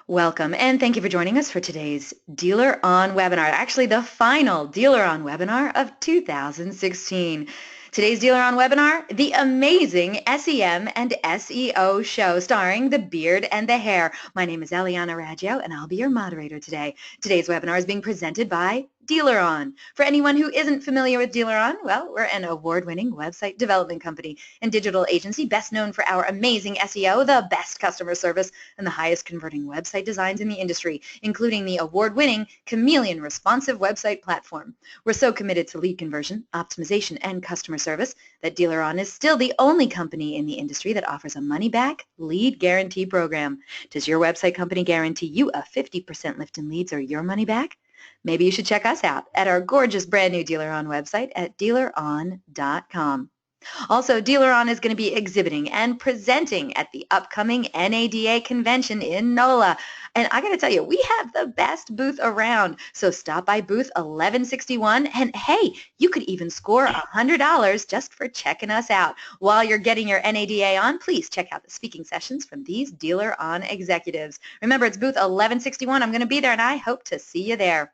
Welcome, and thank you for joining us for today's DealerOn webinar, actually the final DealerOn webinar of 2016. Today's DealerOn webinar, the amazing SEM and SEO show starring the beard and the hair. My name is Eliana Raggio, and I'll be your moderator today. Today's webinar is being presented by DealerOn. For anyone who isn't familiar with DealerOn, well, we're an award-winning website development company and digital agency best known for our amazing SEO, the best customer service, and the highest converting website designs in the industry, including the award-winning Chameleon responsive website platform. We're so committed to lead conversion, optimization, and customer service that DealerOn is still the only company in the industry that offers a money-back lead guarantee program. Does your website company guarantee you a 50% lift in leads or your money back? Maybe you should check us out at our gorgeous brand new DealerOn website at DealerOn.com. Also, DealerOn is going to be exhibiting and presenting at the upcoming NADA convention in NOLA. And I got to tell you, we have the best booth around. So stop by booth 1161 and hey, you could even score $100 just for checking us out. While you're getting your NADA on, please check out the speaking sessions from these DealerOn executives. Remember, it's booth 1161. I'm going to be there and I hope to see you there.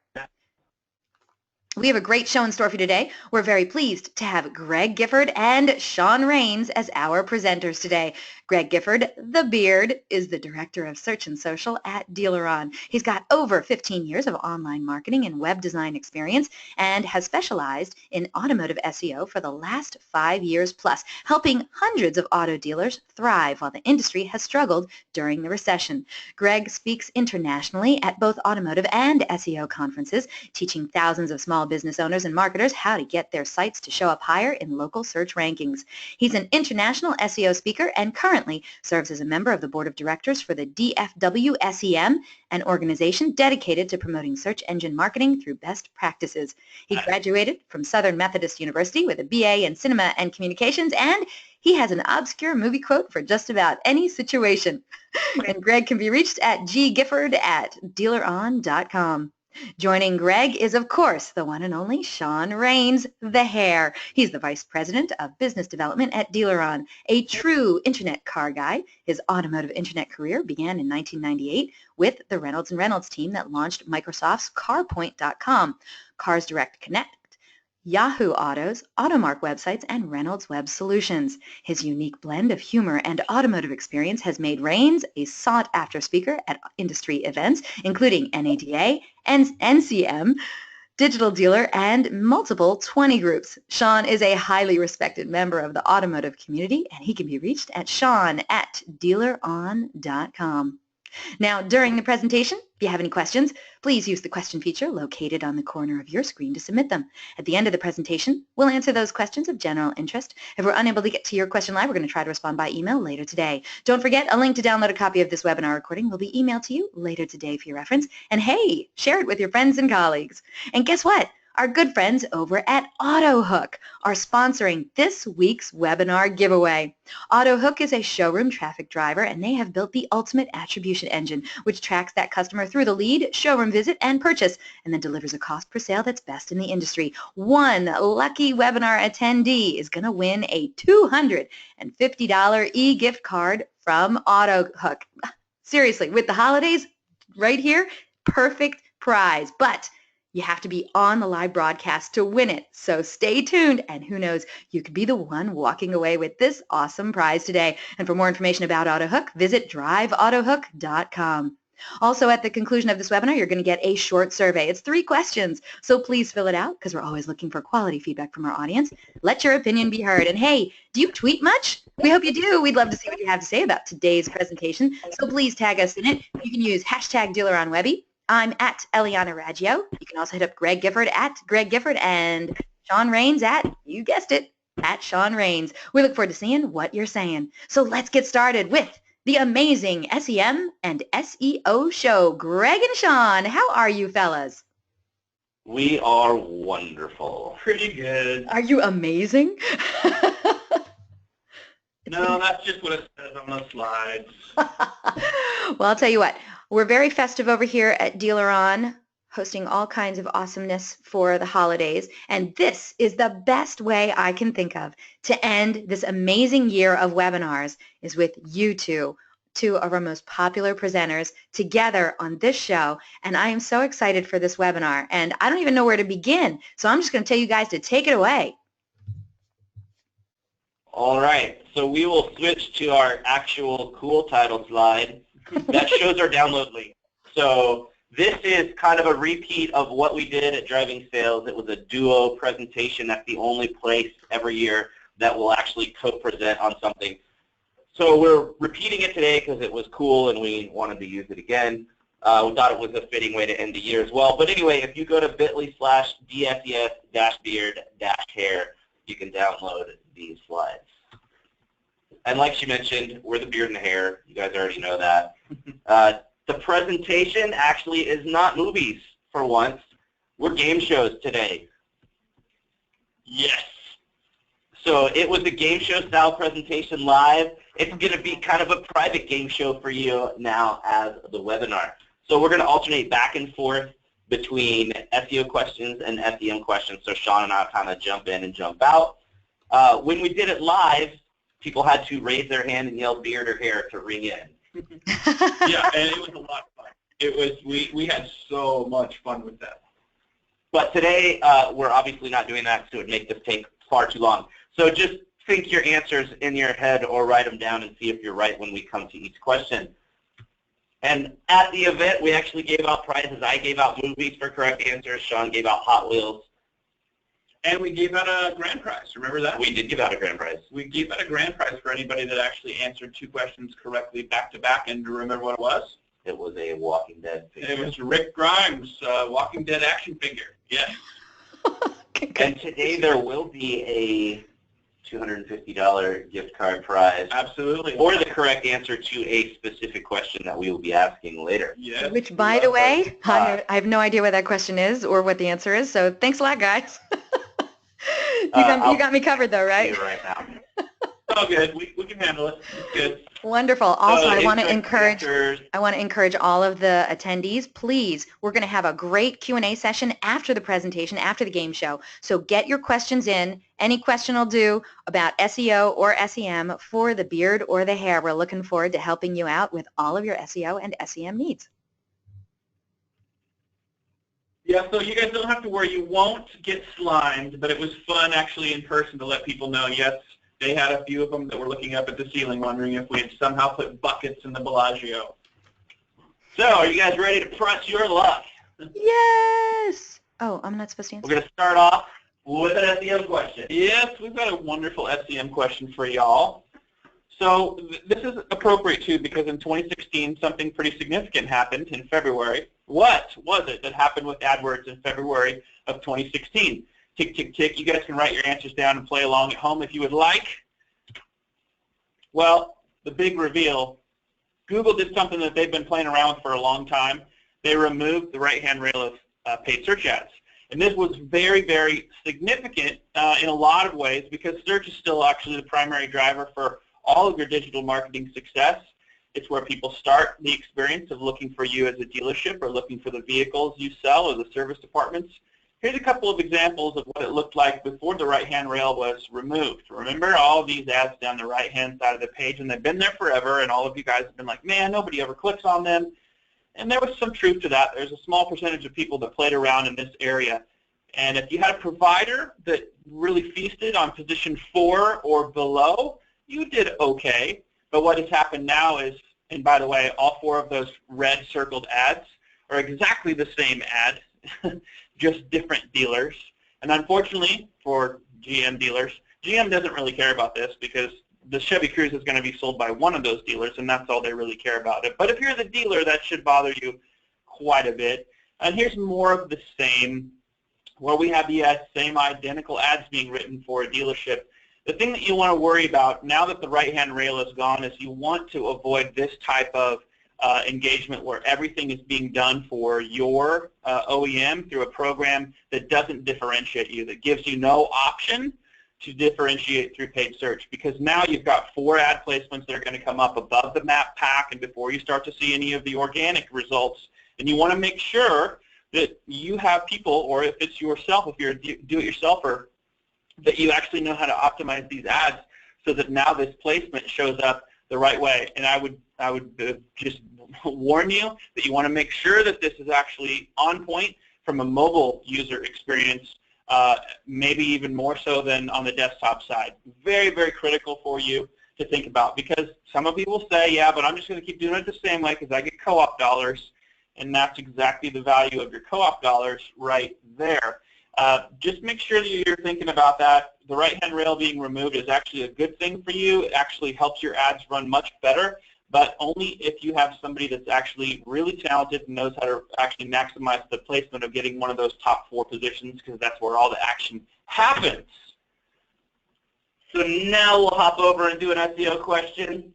We have a great show in store for you today. We're very pleased to have Greg Gifford and Shaun Raines as our presenters today. Greg Gifford, the beard, is the Director of Search and Social at DealerOn. He's got over 15 years of online marketing and web design experience and has specialized in automotive SEO for the last 5 years plus, helping hundreds of auto dealers thrive while the industry has struggled during the recession. Greg speaks internationally at both automotive and SEO conferences, teaching thousands of small business owners and marketers how to get their sites to show up higher in local search rankings. He's an international SEO speaker and currently serves as a member of the board of directors for the DFW SEM, an organization dedicated to promoting search engine marketing through best practices. He graduated from Southern Methodist University with a BA in Cinema and Communications, and he has an obscure movie quote for just about any situation. And Greg can be reached at ggifford@dealeron.com. Joining Greg is, of course, the one and only Shaun Raines, the hair. He's the Vice President of Business Development at DealerOn, a true Internet car guy. His automotive Internet career began in 1998 with the Reynolds & Reynolds team that launched Microsoft's CarPoint.com, Cars Direct Connect, Yahoo Autos, Automark websites, and Reynolds Web Solutions. His unique blend of humor and automotive experience has made Raines a sought-after speaker at industry events, including NADA, and NCM, Digital Dealer, and multiple 20 groups. Shaun is a highly respected member of the automotive community, and he can be reached at shaun@dealeron.com. Now, during the presentation, if you have any questions, please use the question feature located on the corner of your screen to submit them. At the end of the presentation, we'll answer those questions of general interest. If we're unable to get to your question live, we're going to try to respond by email later today. Don't forget, a link to download a copy of this webinar recording will be emailed to you later today for your reference. And hey, share it with your friends and colleagues. And guess what? Our good friends over at AutoHook are sponsoring this week's webinar giveaway. AutoHook is a showroom traffic driver, and they have built the ultimate attribution engine, which tracks that customer through the lead, showroom visit, and purchase, and then delivers a cost per sale that's best in the industry. One lucky webinar attendee is going to win a $250 e-gift card from AutoHook. Seriously, with the holidays right here, perfect prize. But you have to be on the live broadcast to win it, so stay tuned, and who knows, you could be the one walking away with this awesome prize today. And for more information about AutoHook, visit driveautohook.com. Also, at the conclusion of this webinar, you're going to get a short survey. It's 3 questions, so please fill it out because we're always looking for quality feedback from our audience. Let your opinion be heard. And hey, do you tweet much? We hope you do. We'd love to see what you have to say about today's presentation, so please tag us in it. You can use #DealerOnWebby. I'm at Eliana Raggio. You can also hit up Greg Gifford at Greg Gifford and Shaun Raines at, you guessed it, at Shaun Raines. We look forward to seeing what you're saying. So let's get started with the amazing SEM and SEO show. Greg and Shaun, how are you fellas? We are wonderful. Pretty good. Are you amazing? No, that's just what it says on the slides. Well, I'll tell you what. We're very festive over here at DealerOn, hosting all kinds of awesomeness for the holidays, and this is the best way I can think of to end this amazing year of webinars is with you two two of our most popular presenters together on this show, and I am so excited for this webinar, and I don't even know where to begin, so I'm just going to tell you guys to take it away. All right, so we will switch to our actual cool title slide that shows our download link. So this is kind of a repeat of what we did at Driving Sales. It was a duo presentation. That's the only place every year that will actually co-present on something. So we're repeating it today because it was cool and we wanted to use it again. We thought it was a fitting way to end the year as well. But anyway, if you go to bit.ly/DSES-beard-hair, you can download these slides. And like she mentioned, we're the beard and hair. You guys already know that. The presentation actually is not movies for once. We're game shows today. Yes. So it was a game show style presentation live. It's going to be kind of a private game show for you now as the webinar. So we're going to alternate back and forth between SEO questions and SEM questions. So Shaun and I kind of jump in and jump out. When we did it live, people had to raise their hand and yell beard or hair to ring in. Yeah, and it was a lot of fun. It was, we had so much fun with that. But today, we're obviously not doing that, so it would make this take far too long. So just think your answers in your head or write them down and see if you're right when we come to each question. And at the event, we actually gave out prizes. I gave out movies for correct answers. Shaun gave out Hot Wheels. And we gave out a grand prize. Remember that? We did give out a grand prize. We gave out a grand prize for anybody that actually answered 2 questions correctly back to back. And do you remember what it was? It was a Walking Dead figure. It was Rick Grimes' Walking Dead action figure. Yes. And today there will be a $250 gift card prize. Absolutely. For the correct answer to a specific question that we will be asking later. Yes. Which, by the way, I have no idea what that question is or what the answer is, so thanks a lot, guys. You got me covered, though, right? Right now. Oh, good. We can handle it. It's good. Wonderful. Also, I want to encourage answers. all of the attendees, please, we're going to have a great Q&A session after the presentation, after the game show. So get your questions in. Any question will do about SEO or SEM for the beard or the hair. We're looking forward to helping you out with all of your SEO and SEM needs. Yeah, so you guys don't have to worry. You won't get slimed, but it was fun actually in person to let people know, yes, they had a few of them that were looking up at the ceiling wondering if we had somehow put buckets in the Bellagio. So, are you guys ready to press your luck? Yes! Oh, I'm not supposed to answer. We're going to start off with an SEM question. Yes, we've got a wonderful SEM question for y'all. So this is appropriate too because in 2016 something pretty significant happened in February. What was it that happened with AdWords in February of 2016? Tick, tick, tick. You guys can write your answers down and play along at home if you would like. Well, the big reveal, Google did something that they've been playing around with for a long time. They removed the right-hand rail of paid search ads. And this was very, very significant in a lot of ways because search is still actually the primary driver for all of your digital marketing success. It's where people start the experience of looking for you as a dealership or looking for the vehicles you sell or the service departments. Here's a couple of examples of what it looked like before the right-hand rail was removed. Remember all of these ads down the right-hand side of the page, and they've been there forever, and all of you guys have been like, man, nobody ever clicks on them. And there was some truth to that. There's a small percentage of people that played around in this area. And if you had a provider that really feasted on position 4 or below, you did okay. But what has happened now is, and by the way, all 4 of those red circled ads are exactly the same ad, just different dealers. And unfortunately for GM dealers, GM doesn't really care about this because the Chevy Cruze is going to be sold by one of those dealers, and that's all they really care about it. But if you're the dealer, that should bother you quite a bit. And here's more of the same, where we have the same identical ads being written for a dealership. The thing that you want to worry about now that the right-hand rail is gone is you want to avoid this type of engagement where everything is being done for your OEM through a program that doesn't differentiate you, that gives you no option to differentiate through paid search, because now you've got 4 ad placements that are going to come up above the map pack and before you start to see any of the organic results. And you want to make sure that you have people, or if it's yourself, if you're a do-it-yourselfer, that you actually know how to optimize these ads so that now this placement shows up the right way. And I would I would just warn you that you want to make sure that this is actually on point from a mobile user experience, maybe even more so than on the desktop side. Very, very critical for you to think about, because some of people say, yeah, but I'm just going to keep doing it the same way because I get co-op dollars, and that's exactly the value of your co-op dollars right there. Just make sure that you're thinking about that. The right-hand rail being removed is actually a good thing for you. It actually helps your ads run much better, but only if you have somebody that's actually really talented and knows how to actually maximize the placement of getting one of those top 4 positions, because that's where all the action happens. So now we'll hop over and do an SEO question.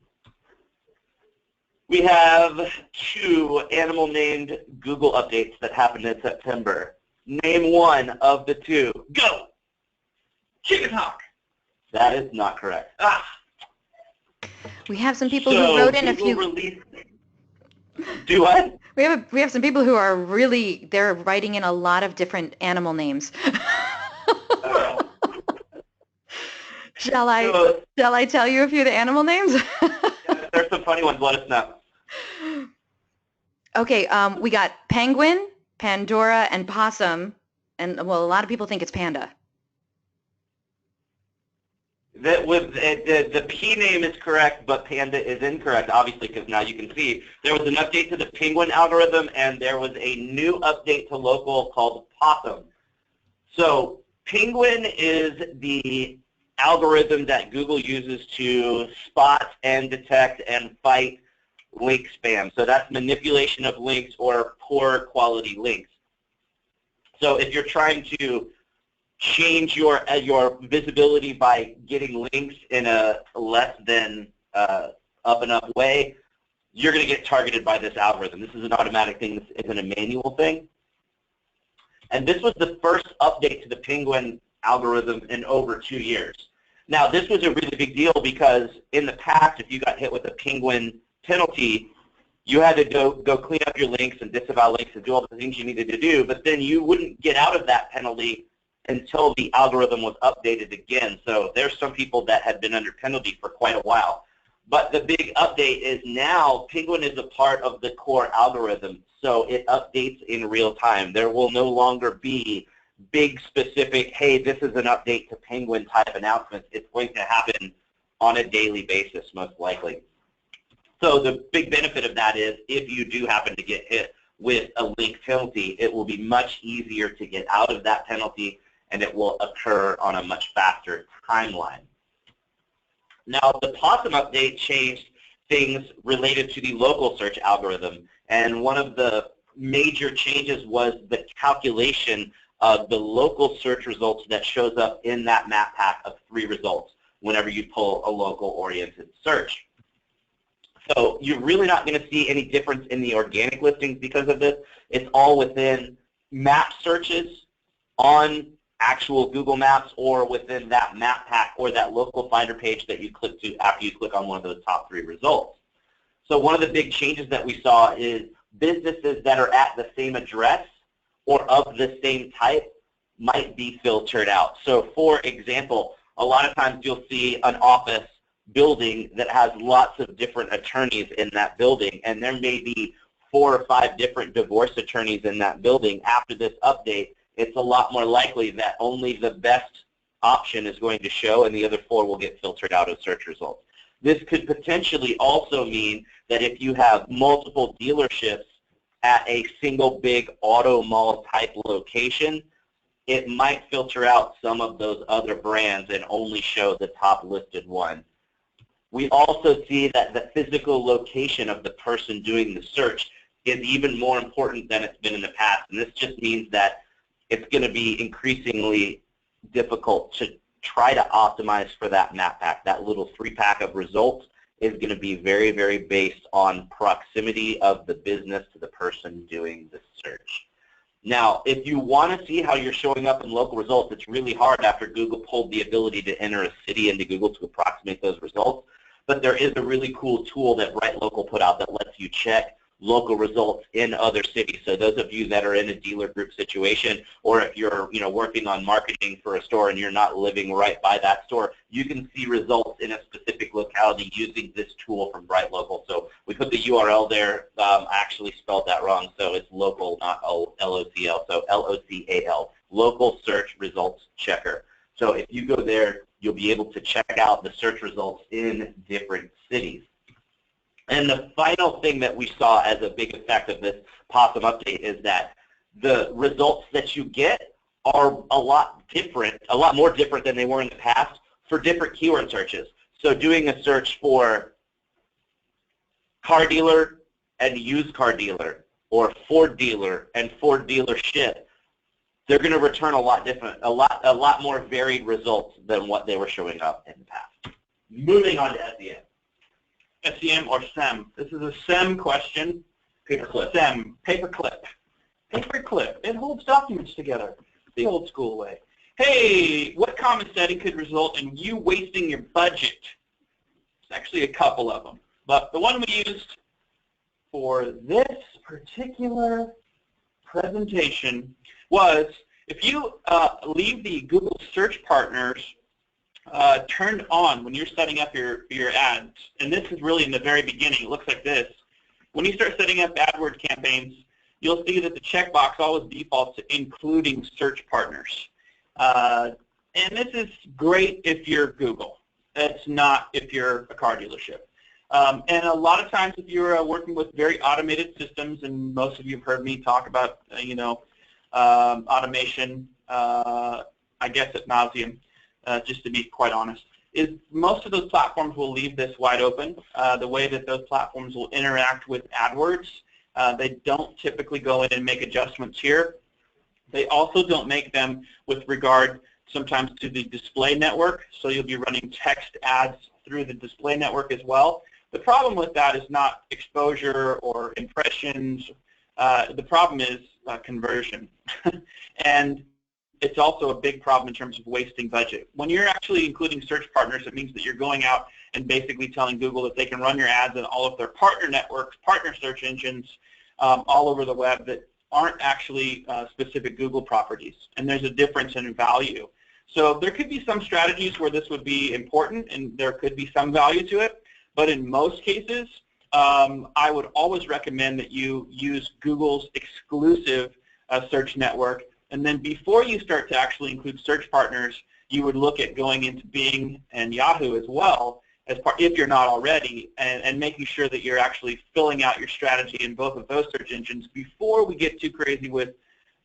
We have 2 animal-named Google updates that happened in September. Name one of the 2. Go! Chicken hawk. That is not correct. Ah. We have some people who wrote in Google a few. Do what? We have some people who are really, they're writing in a lot of different animal names. Shall I tell you a few of the animal names? Yeah, there's some funny ones. Let us know. Okay, we got penguin, Pandora, and possum, and well, a lot of people think it's panda. The P name is correct, but panda is incorrect, obviously, because now you can see there was an update to the penguin algorithm, and there was a new update to local called possum. So penguin is the algorithm that Google uses to spot and detect and fight link spam. So that's manipulation of links or poor quality links. So if you're trying to change your visibility by getting links in a less than up and up way, you're going to get targeted by this algorithm. This is an automatic thing. This isn't a manual thing. And this was the first update to the penguin algorithm in over 2 years. Now, this was a really big deal because in the past, if you got hit with a penguin penalty, you had to go clean up your links and disavow links and do all the things you needed to do, but then you wouldn't get out of that penalty until the algorithm was updated again. So there's some people that had been under penalty for quite a while. But the big update is now Penguin is a part of the core algorithm, so it updates in real time. There will no longer be big specific, hey, this is an update to Penguin type announcements. It's going to happen on a daily basis, most likely. So the big benefit of that is if you do happen to get hit with a link penalty, it will be much easier to get out of that penalty, and it will occur on a much faster timeline. Now, the possum update changed things related to the local search algorithm, and one of the major changes was the calculation of the local search results that shows up in that map pack of 3 results whenever you pull a local-oriented search. So you're really not going to see any difference in the organic listings because of this. It's all within map searches on actual Google Maps or within that map pack or that local finder page that you click to after you click on one of those top 3 results. So one of the big changes that we saw is businesses that are at the same address or of the same type might be filtered out. So for example, a lot of times you'll see an office building that has lots of different attorneys in that building, and there may be 4 or 5 different divorce attorneys in that building. After this update, it's a lot more likely that only the best option is going to show and the other 4 will get filtered out of search results. This could potentially also mean that if you have multiple dealerships at a single big auto mall type location, it might filter out some of those other brands and only show the top listed one. We also see that the physical location of the person doing the search is even more important than it's been in the past, and this just means that it's going to be increasingly difficult to try to optimize for that map pack. That little 3-pack of results is going to be very, very based on proximity of the business to the person doing the search. Now, if you want to see how you're showing up in local results, it's really hard after Google pulled the ability to enter a city into Google to approximate those results. But there is a really cool tool that RightLocal put out that lets you check local results in other cities. So those of you that are in a dealer group situation, or if you're working on marketing for a store and you're not living right by that store, you can see results in a specific locality using this tool from Bright Local. So we put the URL there. I actually spelled that wrong, so it's local, not L-O-C-L, so L-O-C-A-L, Local Search Results Checker. So if you go there, you'll be able to check out the search results in different cities. And the final thing that we saw as a big effect of this Possum update is that the results that you get are a lot more different than they were in the past for different keyword searches. So doing a search for car dealer and used car dealer, or Ford dealer and Ford dealership, they're going to return a lot more varied results than what they were showing up in the past. Moving on to SEM. SEM or SEM. This is a SEM question. Paperclip. SEM. Paperclip. Paperclip. It holds documents together the old school way. Hey, what common setting could result in you wasting your budget? There's actually a couple of them. But the one we used for this particular presentation was if you leave the Google Search Partners turned on when you're setting up your ads, and this is really in the very beginning, it looks like this. When you start setting up AdWords campaigns, you'll see that the checkbox always defaults to including search partners. And this is great if you're Google. It's not if you're a car dealership. And a lot of times if you're working with very automated systems, and most of you have heard me talk about, automation, I guess ad nauseum, just to be quite honest, is most of those platforms will leave this wide open. The way that those platforms will interact with AdWords, they don't typically go in and make adjustments here. They also don't make them with regard sometimes to the display network, so you'll be running text ads through the display network as well. The problem with that is not exposure or impressions. The problem is conversion. And it's also a big problem in terms of wasting budget. When you're actually including search partners, it means that you're going out and basically telling Google that they can run your ads in all of their partner networks, partner search engines, all over the web that aren't actually specific Google properties. And there's a difference in value. So there could be some strategies where this would be important and there could be some value to it. But in most cases, I would always recommend that you use Google's exclusive search network. And then before you start to actually include search partners, you would look at going into Bing and Yahoo as well, as part, if you're not already, and making sure that you're actually filling out your strategy in both of those search engines before we get too crazy with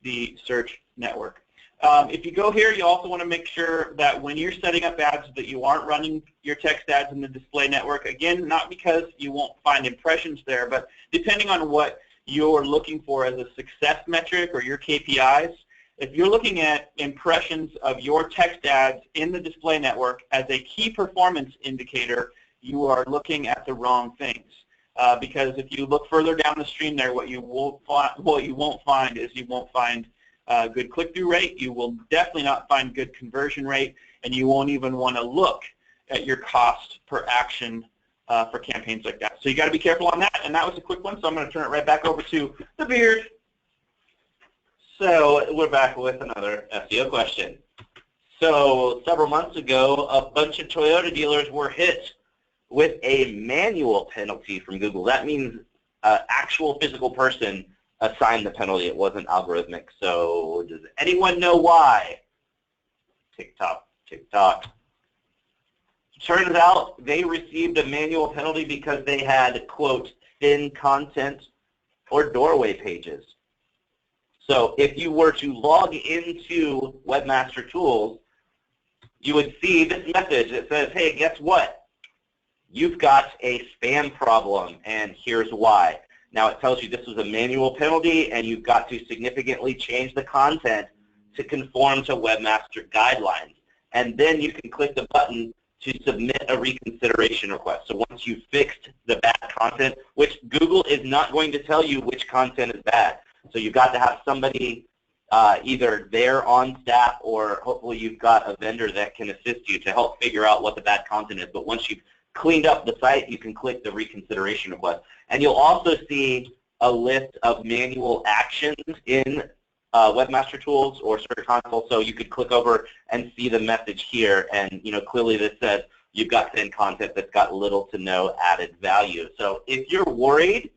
the search network. If you go here, you also want to make sure that when you're setting up ads that you aren't running your text ads in the display network. Again, not because you won't find impressions there, but depending on what you're looking for as a success metric or your KPIs, if you're looking at impressions of your text ads in the display network as a key performance indicator, you are looking at the wrong things. Because if you look further down the stream there, what you won't find is you won't find good click-through rate, you will definitely not find good conversion rate, and you won't even want to look at your cost per action for campaigns like that. So you got to be careful on that, and that was a quick one, so I'm going to turn it right back over to the beard. So we're back with another SEO question. So several months ago, a bunch of Toyota dealers were hit with a manual penalty from Google. That means an actual physical person assigned the penalty. It wasn't algorithmic. So does anyone know why? Tick-tock, tick-tock. Turns out they received a manual penalty because they had, quote, thin content or doorway pages. So if you were to log into Webmaster Tools, you would see this message that says, hey, guess what? You've got a spam problem, and here's why. Now it tells you this was a manual penalty, and you've got to significantly change the content to conform to Webmaster guidelines. And then you can click the button to submit a reconsideration request. So once you've fixed the bad content, which Google is not going to tell you which content is bad. So you've got to have somebody either there on staff, or hopefully you've got a vendor that can assist you to help figure out what the bad content is. But once you've cleaned up the site, you can click the reconsideration request. And you'll also see a list of manual actions in Webmaster Tools or Search Console, so you could click over and see the message here, and clearly this says you've got thin content that's got little to no added value. So if you're worried,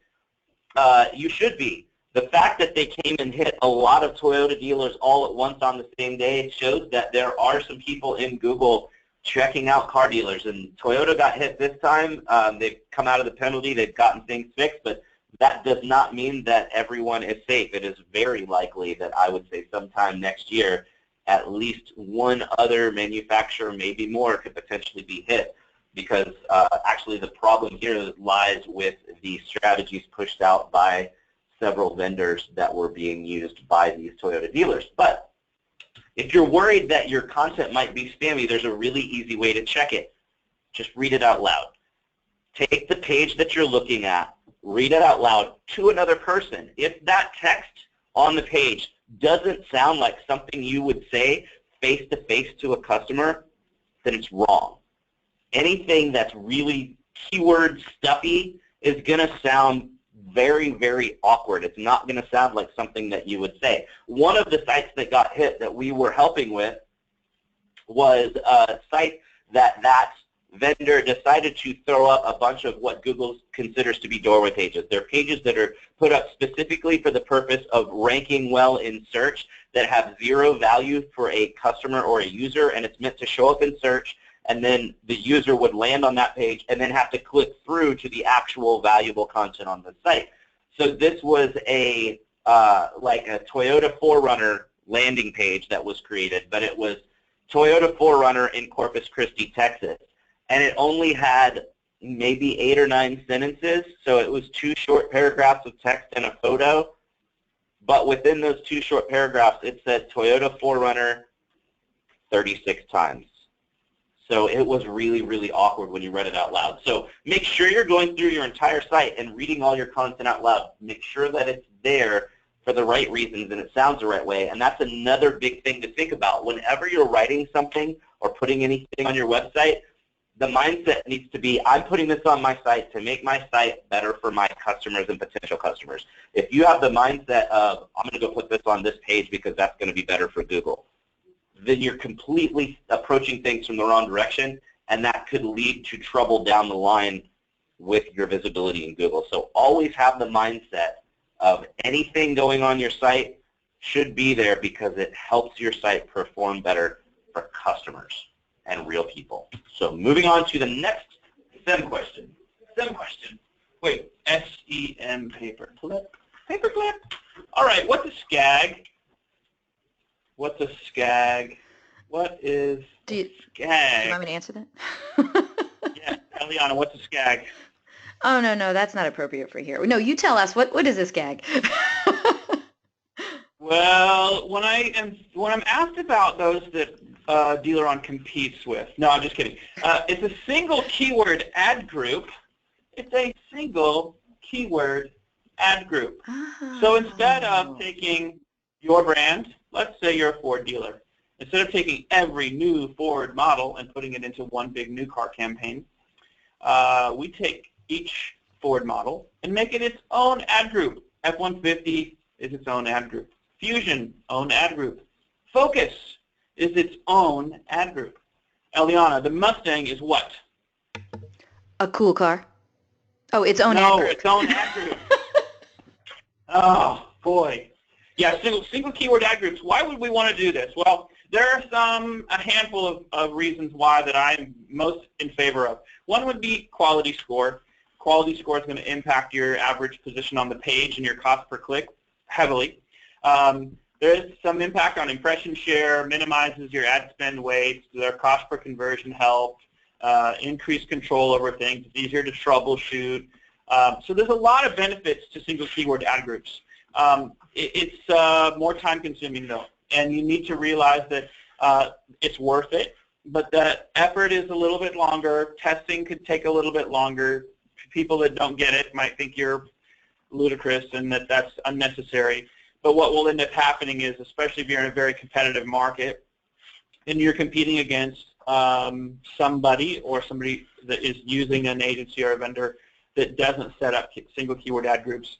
you should be. The fact that they came and hit a lot of Toyota dealers all at once on the same day shows that there are some people in Google checking out car dealers. And Toyota got hit this time. They've come out of the penalty. They've gotten things fixed. But that does not mean that everyone is safe. It is very likely that I would say sometime next year, at least one other manufacturer, maybe more, could potentially be hit. Because actually the problem here lies with the strategies pushed out by several vendors that were being used by these Toyota dealers. But if you're worried that your content might be spammy, there's a really easy way to check it. Just read it out loud. Take the page that you're looking at, read it out loud to another person. If that text on the page doesn't sound like something you would say face-to-face to a customer, then it's wrong. Anything that's really keyword stuffy is going to sound very, very awkward. It's not going to sound like something that you would say. One of the sites that got hit that we were helping with was a site that vendor decided to throw up a bunch of what Google considers to be doorway pages. They're pages that are put up specifically for the purpose of ranking well in search that have zero value for a customer or a user, and it's meant to show up in search, and then the user would land on that page and then have to click through to the actual valuable content on the site. So this was a like a Toyota 4Runner landing page that was created, but it was Toyota 4Runner in Corpus Christi, Texas. And it only had maybe 8 or 9 sentences, so it was 2 short paragraphs of text and a photo. But within those 2 short paragraphs, it said Toyota 4Runner 36 times. So it was really, really awkward when you read it out loud. So make sure you're going through your entire site and reading all your content out loud. Make sure that it's there for the right reasons and it sounds the right way. And that's another big thing to think about. Whenever you're writing something or putting anything on your website, the mindset needs to be, I'm putting this on my site to make my site better for my customers and potential customers. If you have the mindset of, I'm going to go put this on this page because that's going to be better for Google, then you're completely approaching things from the wrong direction, and that could lead to trouble down the line with your visibility in Google. So always have the mindset of anything going on your site should be there because it helps your site perform better for customers and real people. So moving on to the next SEM question. SEM question. Wait, SEM paper clip? Paper clip? All right, what's a SCAG? What's a SCAG? What is SCAG? Do you want me to answer that? Yeah, Eliana, what's a SCAG? Oh, no, that's not appropriate for here. No, you tell us. What is a SCAG? Well, when I'm asked about those that DealerOn competes with, no, I'm just kidding. It's a single keyword ad group. It's a single keyword ad group. Oh. So instead of taking your brand, let's say you're a Ford dealer, instead of taking every new Ford model and putting it into one big new car campaign, we take each Ford model and make it its own ad group. F-150 is its own ad group. Fusion, own ad group. Focus is its own ad group. Eliana, the Mustang is what? A cool car. Oh, its own ad group. No, its own ad group. Oh, boy. Yeah, single keyword ad groups. Why would we want to do this? Well, there are a handful of reasons why that I'm most in favor of. One would be quality score. Quality score is going to impact your average position on the page and your cost per click heavily. There is some impact on impression share, minimizes your ad spend waste, their cost per conversion help, increased control over things, it's easier to troubleshoot. So there's a lot of benefits to single keyword ad groups. It's more time consuming though, and you need to realize that it's worth it, but the effort is a little bit longer. Testing could take a little bit longer. People that don't get it might think you're ludicrous and that that's unnecessary. But what will end up happening is, especially if you're in a very competitive market and you're competing against somebody that is using an agency or a vendor that doesn't set up single keyword ad groups,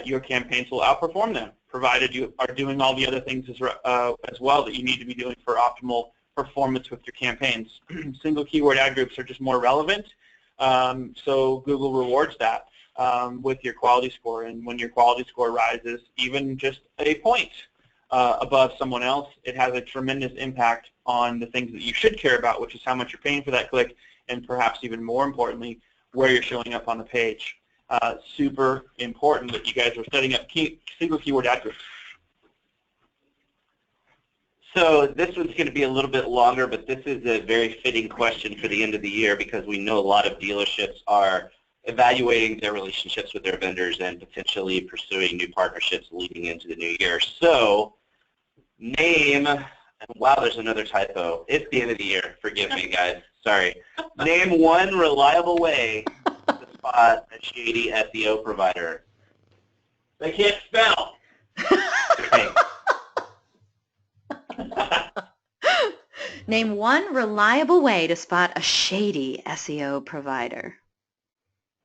your campaigns will outperform them, provided you are doing all the other things as well that you need to be doing for optimal performance with your campaigns. Single keyword ad groups are just more relevant, so Google rewards that with your quality score. And when your quality score rises even just a point above someone else, it has a tremendous impact on the things that you should care about, which is how much you're paying for that click, and perhaps even more importantly, where you're showing up on the page. Super important that you guys are setting up single keyword ad groups. So this one's going to be a little bit longer, but this is a very fitting question for the end of the year because we know a lot of dealerships are evaluating their relationships with their vendors and potentially pursuing new partnerships leading into the new year. So name, wow, there's another typo. It's the end of the year. Forgive me, guys. Sorry. Name one reliable way to spot a shady SEO provider. They can't spell. Okay. Name one reliable way to spot a shady SEO provider.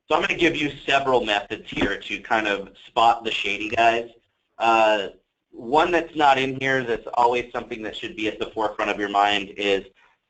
So I'm going to give you several methods here to kind of spot the shady guys. One that's not in here that's always something that should be at the forefront of your mind is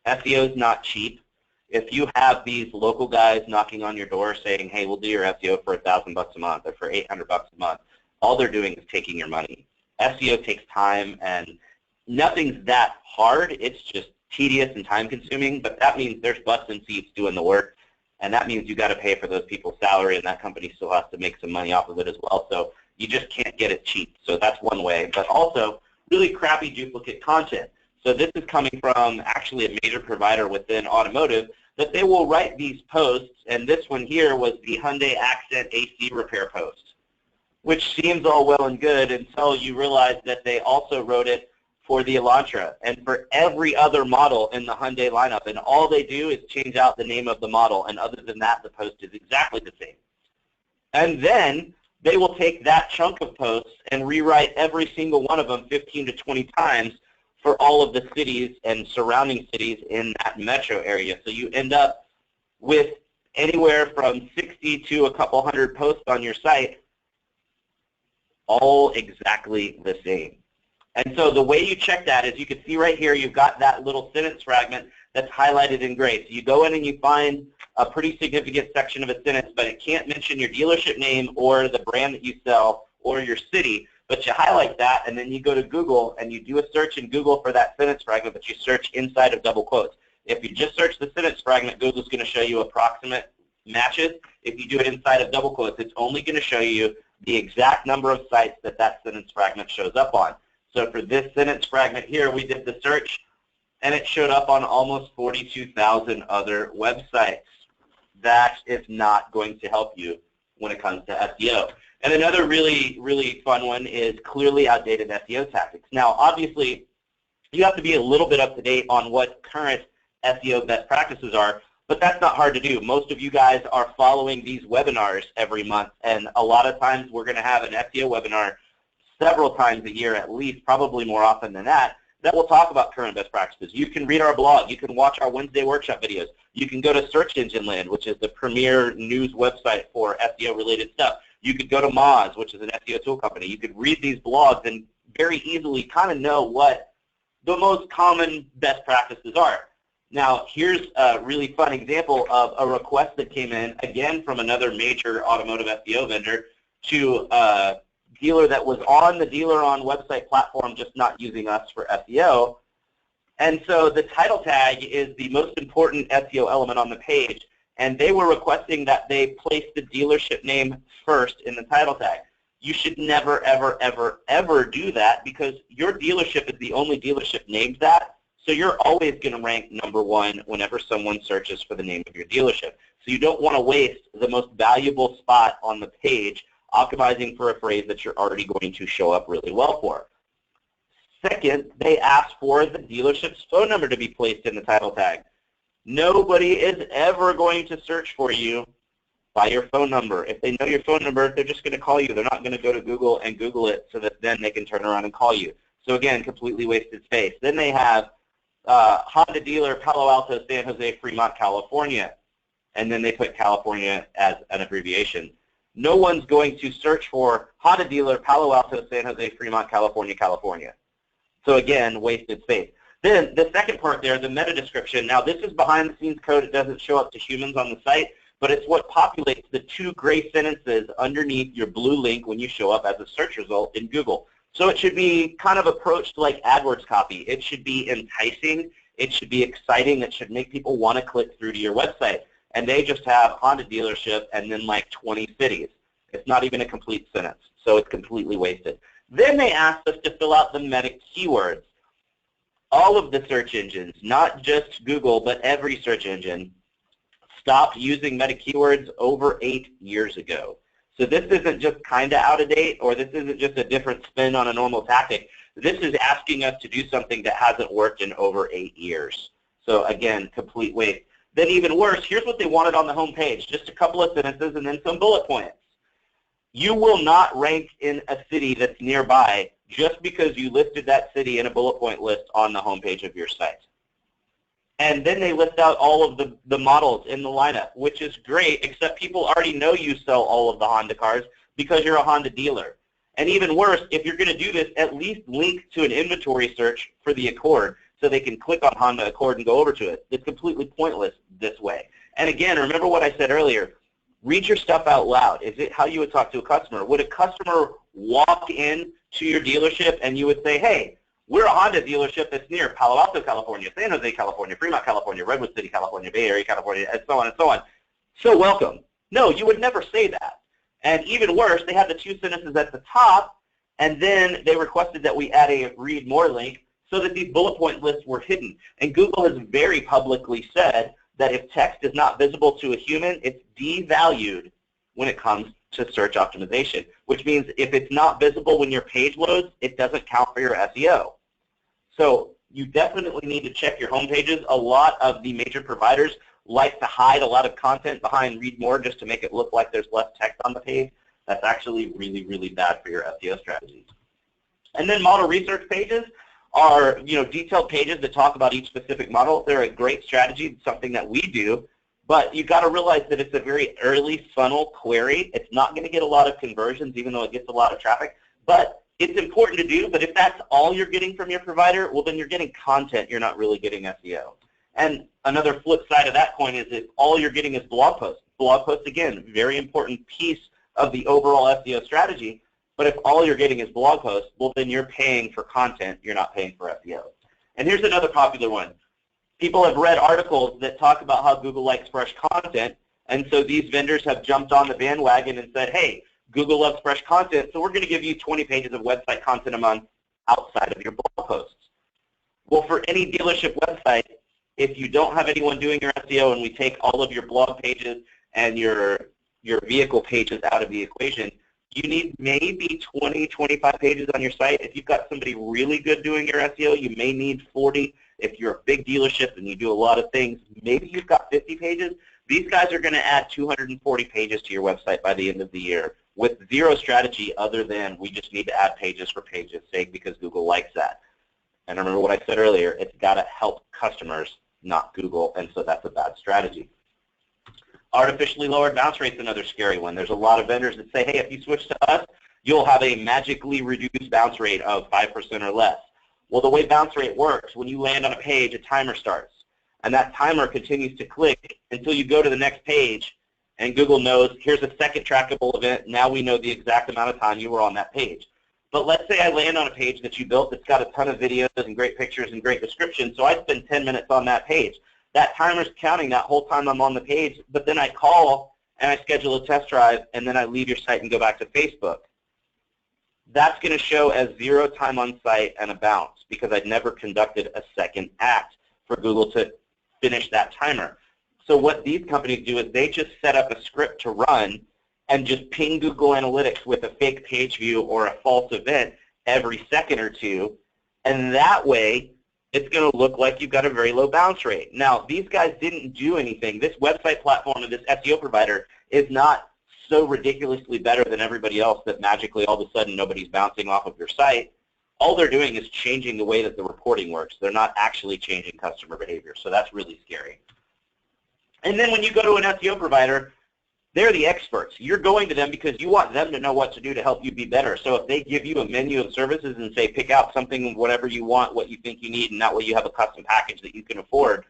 SEO is not cheap. If you have these local guys knocking on your door saying, hey, we'll do your SEO for $1,000 a month or for $800 a month, all they're doing is taking your money. SEO takes time, and nothing's that hard. It's just tedious and time-consuming, but that means there's butts and seats doing the work, and that means you got to pay for those people's salary, and that company still has to make some money off of it as well. So you just can't get it cheap. So that's one way. But also, really crappy duplicate content. So this is coming from actually a major provider within automotive that they will write these posts, and this one here was the Hyundai Accent AC repair post, which seems all well and good until you realize that they also wrote it for the Elantra and for every other model in the Hyundai lineup, and all they do is change out the name of the model, and other than that, the post is exactly the same. And then they will take that chunk of posts and rewrite every single one of them 15 to 20 times for all of the cities and surrounding cities in that metro area. So you end up with anywhere from 60 to a couple hundred posts on your site, all exactly the same. And so the way you check that is you can see right here you've got that little sentence fragment that's highlighted in gray. So you go in and you find a pretty significant section of a sentence, but it can't mention your dealership name or the brand that you sell or your city. But you highlight that, and then you go to Google and you do a search in Google for that sentence fragment, but you search inside of double quotes. If you just search the sentence fragment, Google's going to show you approximate matches. If you do it inside of double quotes, it's only going to show you the exact number of sites that that sentence fragment shows up on. So for this sentence fragment here, we did the search, and it showed up on almost 42,000 other websites. That is not going to help you when it comes to SEO. And another really, really fun one is clearly outdated SEO tactics. Now, obviously, you have to be a little bit up to date on what current SEO best practices are, but that's not hard to do. Most of you guys are following these webinars every month, and a lot of times we're going to have an SEO webinar several times a year at least, probably more often than that, that will talk about current best practices. You can read our blog. You can watch our Wednesday workshop videos. You can go to Search Engine Land, which is the premier news website for SEO-related stuff. You could go to Moz, which is an SEO tool company. You could read these blogs and very easily kind of know what the most common best practices are. Now, here's a really fun example of a request that came in, again, from another major automotive SEO vendor to a dealer that was on the DealerOn website platform, just not using us for SEO. And so the title tag is the most important SEO element on the page, and they were requesting that they place the dealership name first in the title tag. You should never, ever, ever, ever do that because your dealership is the only dealership named that, so you're always going to rank #1 whenever someone searches for the name of your dealership. So you don't want to waste the most valuable spot on the page optimizing for a phrase that you're already going to show up really well for. Second, they asked for the dealership's phone number to be placed in the title tag. Nobody is ever going to search for you by your phone number. If they know your phone number, they're just going to call you. They're not going to go to Google and Google it so that then they can turn around and call you. So again, completely wasted space. Then they have Honda dealer, Palo Alto, San Jose, Fremont, California. And then they put California as an abbreviation. no one's going to search for Honda dealer, Palo Alto, San Jose, Fremont, California, California. So again, wasted space. Then the second part there, the meta description. Now this is behind the scenes code. It doesn't show up to humans on the site, but it's what populates the 2 gray sentences underneath your blue link when you show up as a search result in Google. So it should be kind of approached like AdWords copy. It should be enticing. It should be exciting. It should make people want to click through to your website. And they just have Honda dealership and then like 20 cities. It's not even a complete sentence, so it's completely wasted. Then they asked us to fill out the meta keywords. All of the search engines, not just Google, but every search engine, stopped using meta keywords over 8 years ago. So this isn't just kind of out of date, or this isn't just a different spin on a normal tactic. This is asking us to do something that hasn't worked in over 8 years. So again, complete waste. Then even worse, here's what they wanted on the home page, just a couple of sentences and then some bullet points. You will not rank in a city that's nearby just because you listed that city in a bullet point list on the homepage of your site. And then they list out all of the models in the lineup, which is great, except people already know you sell all of the Honda cars because you're a Honda dealer. And even worse, if you're going to do this, at least link to an inventory search for the Accord so they can click on Honda Accord and go over to it. It's completely pointless this way. And again, remember what I said earlier. Read your stuff out loud. Is it how you would talk to a customer? Would a customer walk in to your dealership and you would say, hey, we're a Honda dealership that's near Palo Alto, California, San Jose, California, Fremont, California, Redwood City, California, Bay Area, California, and so on and so on. So welcome. No, you would never say that. And even worse, they had the 2 sentences at the top, and then they requested that we add a read more link so that these bullet point lists were hidden. And Google has very publicly said that if text is not visible to a human, it's devalued when it comes to search optimization, which means if it's not visible when your page loads, it doesn't count for your SEO. So you definitely need to check your home pages. A lot of the major providers like to hide a lot of content behind read more just to make it look like there's less text on the page. That's actually really, really bad for your SEO strategies. And then model research pages are, detailed pages that talk about each specific model. They're a great strategy. It's something that we do. But you've got to realize that it's a very early funnel query. It's not going to get a lot of conversions, even though it gets a lot of traffic. But it's important to do. But if that's all you're getting from your provider, well, then you're getting content. You're not really getting SEO. And another flip side of that coin is if all you're getting is blog posts. Blog posts, again, very important piece of the overall SEO strategy. But if all you're getting is blog posts, well, then you're paying for content. You're not paying for SEO. And here's another popular one. People have read articles that talk about how Google likes fresh content, and so these vendors have jumped on the bandwagon and said, hey, Google loves fresh content, so we're going to give you 20 pages of website content a month outside of your blog posts. Well, for any dealership website, if you don't have anyone doing your SEO and we take all of your blog pages and your vehicle pages out of the equation, you need maybe 20, 25 pages on your site. If you've got somebody really good doing your SEO, you may need 40. If you're a big dealership and you do a lot of things, maybe you've got 50 pages. These guys are going to add 240 pages to your website by the end of the year with zero strategy other than we just need to add pages for pages' sake because Google likes that. And remember what I said earlier, it's got to help customers, not Google, and so that's a bad strategy. Artificially lowered bounce rate's another scary one. There's a lot of vendors that say, hey, if you switch to us, you'll have a magically reduced bounce rate of 5% or less. Well, the way bounce rate works, when you land on a page, a timer starts. And that timer continues to click until you go to the next page, and Google knows, here's a second trackable event. Now we know the exact amount of time you were on that page. But let's say I land on a page that you built that's got a ton of videos and great pictures and great description, so I spend 10 minutes on that page. That timer's counting that whole time I'm on the page, but then I call and I schedule a test drive, and then I leave your site and go back to Facebook. That's going to show as 0 time on site and a bounce because I'd never conducted a second act for Google to finish that timer. So what these companies do is they just set up a script to run and just ping Google Analytics with a fake page view or a false event every second or two, and that way it's going to look like you've got a very low bounce rate. Now, these guys didn't do anything. This website platform and this SEO provider is not so ridiculously better than everybody else that magically all of a sudden nobody's bouncing off of your site. All they're doing is changing the way that the reporting works. They're not actually changing customer behavior, so that's really scary. And then when you go to an SEO provider, They're the experts. You're going to them because you want them to know what to do to help you be better. So if they give you a menu of services and say pick out something, whatever you want, what you think you need, and that way you have a custom package that you can afford,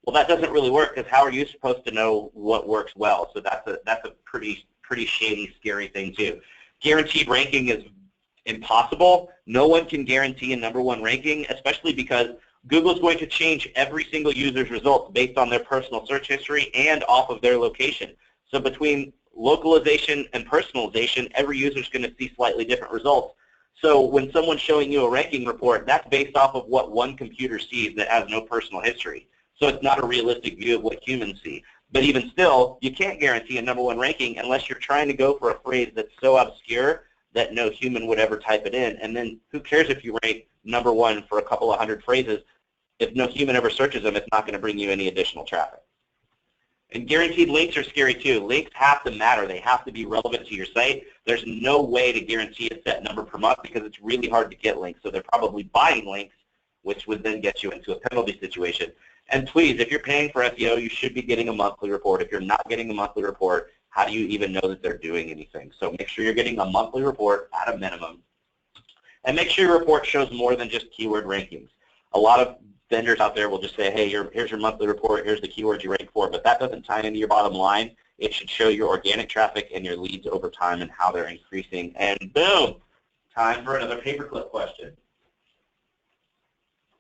well, that doesn't really work, because how are you supposed to know what works well? So that's a pretty shady, scary thing too. Guaranteed ranking is impossible. No one can guarantee a #1 ranking, especially because Google's going to change every single user's results based on their personal search history and off of their location. So between localization and personalization, every user is going to see slightly different results. So when someone's showing you a ranking report, that's based off of what one computer sees that has no personal history. So it's not a realistic view of what humans see. But even still, you can't guarantee a #1 ranking unless you're trying to go for a phrase that's so obscure that no human would ever type it in. And then who cares if you rank #1 for a couple of hundred phrases? If no human ever searches them, it's not going to bring you any additional traffic. And guaranteed links are scary too. Links have to matter. They have to be relevant to your site. There's no way to guarantee a set number per month because it's really hard to get links. So they're probably buying links, which would then get you into a penalty situation. And please, if you're paying for SEO, you should be getting a monthly report. If you're not getting a monthly report, how do you even know that they're doing anything? So make sure you're getting a monthly report at a minimum. And make sure your report shows more than just keyword rankings. A lot of vendors out there will just say, hey, here's your monthly report, here's the keywords you rank for, but that doesn't tie into your bottom line. It should show your organic traffic and your leads over time and how they're increasing. And boom, time for another paperclip question.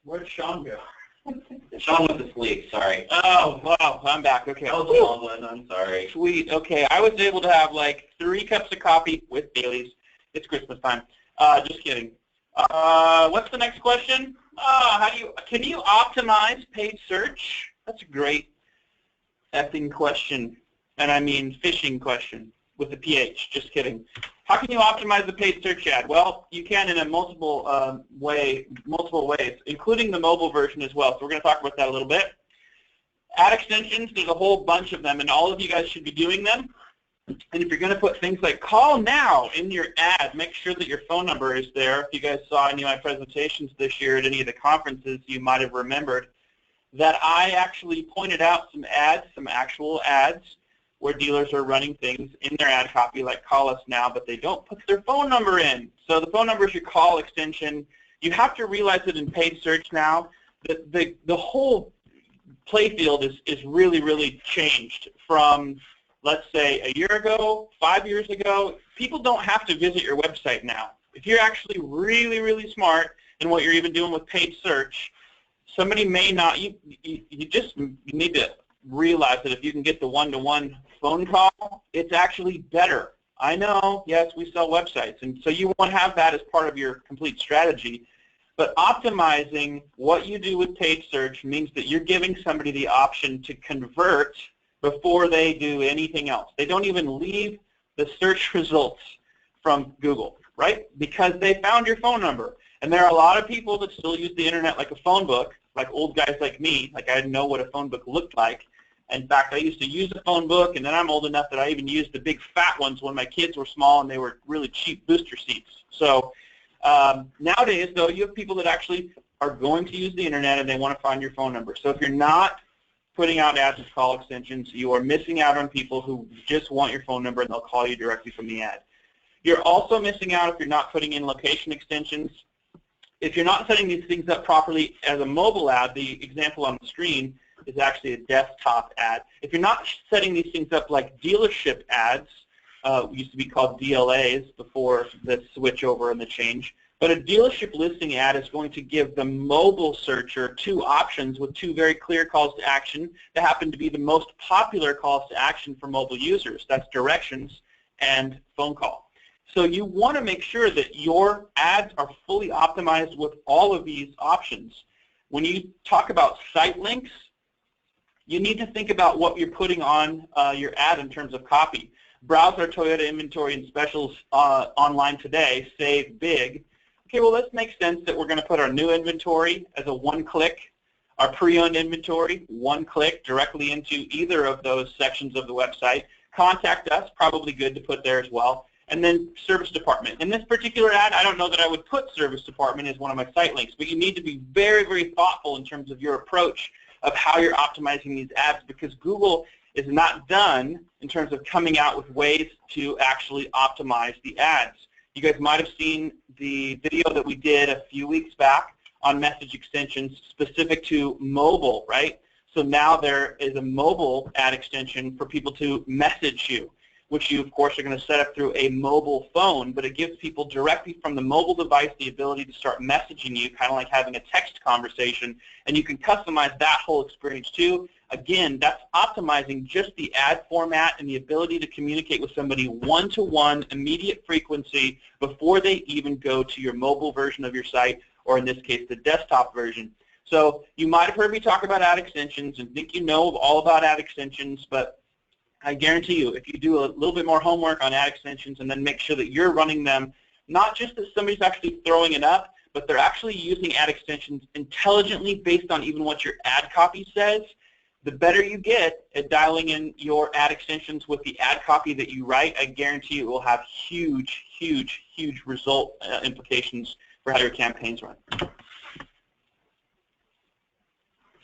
Where'd Shaun go? Shaun went to sleep, sorry. Oh, wow, I'm back. Okay. That was a long one, I'm sorry. Sweet. Okay, I was able to have like 3 cups of coffee with Bailey's. It's Christmas time. Just kidding. What's the next question? Can you optimize paid search? That's a great effing question, and I mean fishing question with a PH. Just kidding. How can you optimize the paid search ad? Well, you can in a multiple ways, including the mobile version as well. So we're going to talk about that a little bit. Ad extensions, there's a whole bunch of them, and all of you guys should be doing them. And if you're going to put things like call now in your ad, make sure that your phone number is there. If you guys saw any of my presentations this year at any of the conferences, you might have remembered that I actually pointed out some ads, some actual ads, where dealers are running things in their ad copy like call us now, but they don't put their phone number in. So the phone number is your call extension. You have to realize that in paid search now, that the whole playfield is really, really changed from, let's say, a year ago, 5 years ago. People don't have to visit your website now. If you're actually really, really smart in what you're even doing with paid search, somebody may not, you need to realize that if you can get the one-to-one phone call, it's actually better. I know, yes, we sell websites, and so you want to have that as part of your complete strategy. But optimizing what you do with paid search means that you're giving somebody the option to convert before they do anything else. They don't even leave the search results from Google, right? Because they found your phone number. And there are a lot of people that still use the internet like a phone book, like old guys like me. Like, I didn't know what a phone book looked like. In fact, I used to use a phone book, and then I'm old enough that I even used the big fat ones when my kids were small and they were really cheap booster seats. So nowadays, though, you have people that actually are going to use the internet and they want to find your phone number. So if you're not putting out ads with call extensions, you are missing out on people who just want your phone number and they'll call you directly from the ad. You're also missing out if you're not putting in location extensions. If you're not setting these things up properly as a mobile ad, the example on the screen is actually a desktop ad. If you're not setting these things up like dealership ads, used to be called DLAs before the switch over and the change, but a dealership listing ad is going to give the mobile searcher 2 options with 2 very clear calls to action that happen to be the most popular calls to action for mobile users. That's directions and phone call. So you want to make sure that your ads are fully optimized with all of these options. When you talk about site links, you need to think about what you're putting on your ad in terms of copy. Browse our Toyota inventory and specials online today, save big. Okay, well, this makes sense that we're going to put our new inventory as a one-click, our pre-owned inventory, one-click directly into either of those sections of the website. Contact us, probably good to put there as well. And then service department. In this particular ad, I don't know that I would put service department as one of my site links, but you need to be very, very thoughtful in terms of your approach of how you're optimizing these ads, because Google is not done in terms of coming out with ways to actually optimize the ads. You guys might have seen the video that we did a few weeks back on message extensions specific to mobile, right? So now there is a mobile ad extension for people to message you, which you, of course, are going to set up through a mobile phone, but it gives people directly from the mobile device the ability to start messaging you, kind of like having a text conversation, and you can customize that whole experience too. Again, that's optimizing just the ad format and the ability to communicate with somebody one-to-one, immediate frequency, before they even go to your mobile version of your site, or in this case, the desktop version. So you might have heard me talk about ad extensions and think you know all about ad extensions, but I guarantee you, if you do a little bit more homework on ad extensions and then make sure that you're running them, not just that somebody's actually throwing it up, but they're actually using ad extensions intelligently based on even what your ad copy says, the better you get at dialing in your ad extensions with the ad copy that you write, I guarantee you it will have huge, huge, huge result implications for how your campaigns run.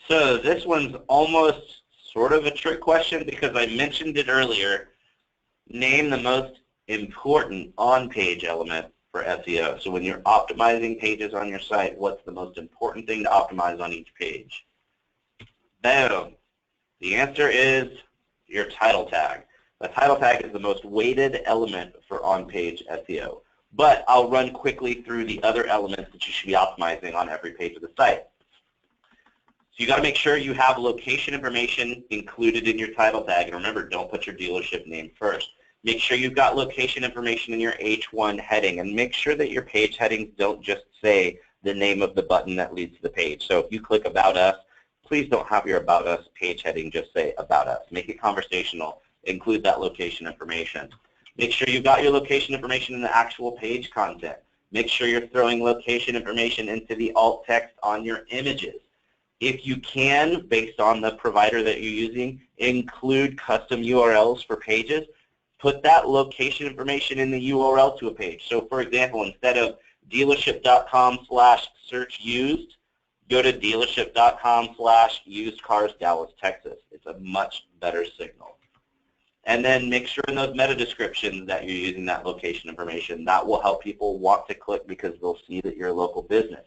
So this one's almost sort of a trick question because I mentioned it earlier. Name the most important on-page element for SEO. So when you're optimizing pages on your site, what's the most important thing to optimize on each page? Boom. The answer is your title tag. The title tag is the most weighted element for on-page SEO. But I'll run quickly through the other elements that you should be optimizing on every page of the site. So you got to make sure you have location information included in your title tag. And remember, don't put your dealership name first. Make sure you've got location information in your H1 heading. And make sure that your page headings don't just say the name of the button that leads to the page. So if you click About Us, please don't have your About Us page heading just say About Us. Make it conversational. Include that location information. Make sure you've got your location information in the actual page content. Make sure you're throwing location information into the alt text on your images. If you can, based on the provider that you're using, include custom URLs for pages. Put that location information in the URL to a page. So for example, instead of dealership.com/search-used, go to dealership.com/used-cars Dallas, Texas. It's a much better signal. And then make sure in those meta descriptions that you're using that location information. That will help people want to click because they'll see that you're a local business.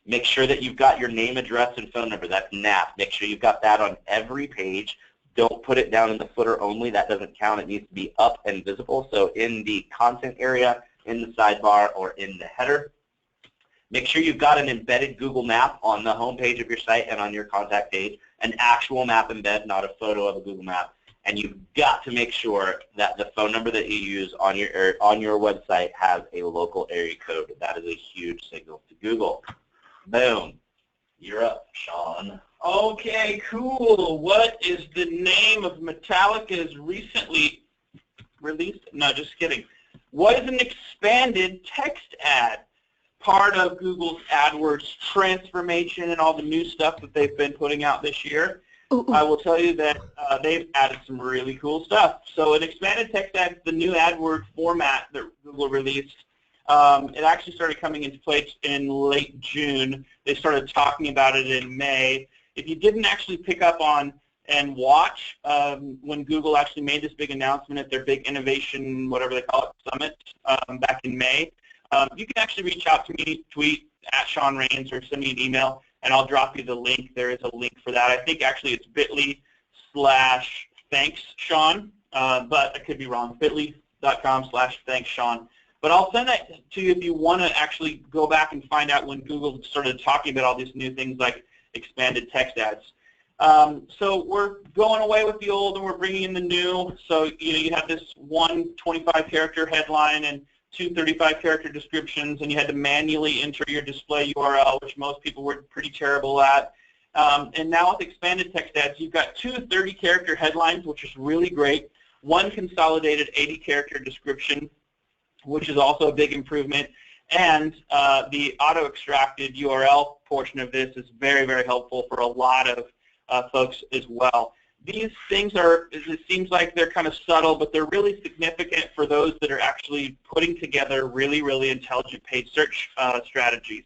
Make sure that you've got your name, address, and phone number. That's NAP. Make sure you've got that on every page. Don't put it down in the footer only. That doesn't count. It needs to be up and visible. So in the content area, in the sidebar, or in the header. Make sure you've got an embedded Google map on the home page of your site and on your contact page. An actual map embed, not a photo of a Google map. And you've got to make sure that the phone number that you use on your website has a local area code. That is a huge signal to Google. Boom. You're up, Shaun. Okay, cool. What is the name of Metallica's recently released? No, just kidding. What is an expanded text ad? Part of Google's AdWords transformation and all the new stuff that they've been putting out this year. I will tell you that they've added some really cool stuff. So an expanded text ad is the new AdWords format that Google released. It actually started coming into place in late June. They started talking about it in May. If you didn't actually pick up on and watch when Google actually made this big announcement at their big innovation, whatever they call it, summit back in May, you can actually reach out to me, tweet at Shaun Raines, or send me an email, and I'll drop you the link. There is a link for that. I think actually it's bit.ly/thanks-Shaun, but I could be wrong, bit.ly.com/thanks-Shaun. But I'll send that to you if you want to actually go back and find out when Google started talking about all these new things like expanded text ads. So we're going away with the old and we're bringing in the new. So you have this one 25-character headline and two 35-character descriptions, and you had to manually enter your display URL, which most people were pretty terrible at. And now with expanded text ads, you've got two 30-character headlines, which is really great, one consolidated 80-character description, which is also a big improvement, and the auto-extracted URL portion of this is very, very helpful for a lot of folks as well. These things are, it seems like they're kind of subtle, but they're really significant for those that are actually putting together really, really intelligent paid search strategies.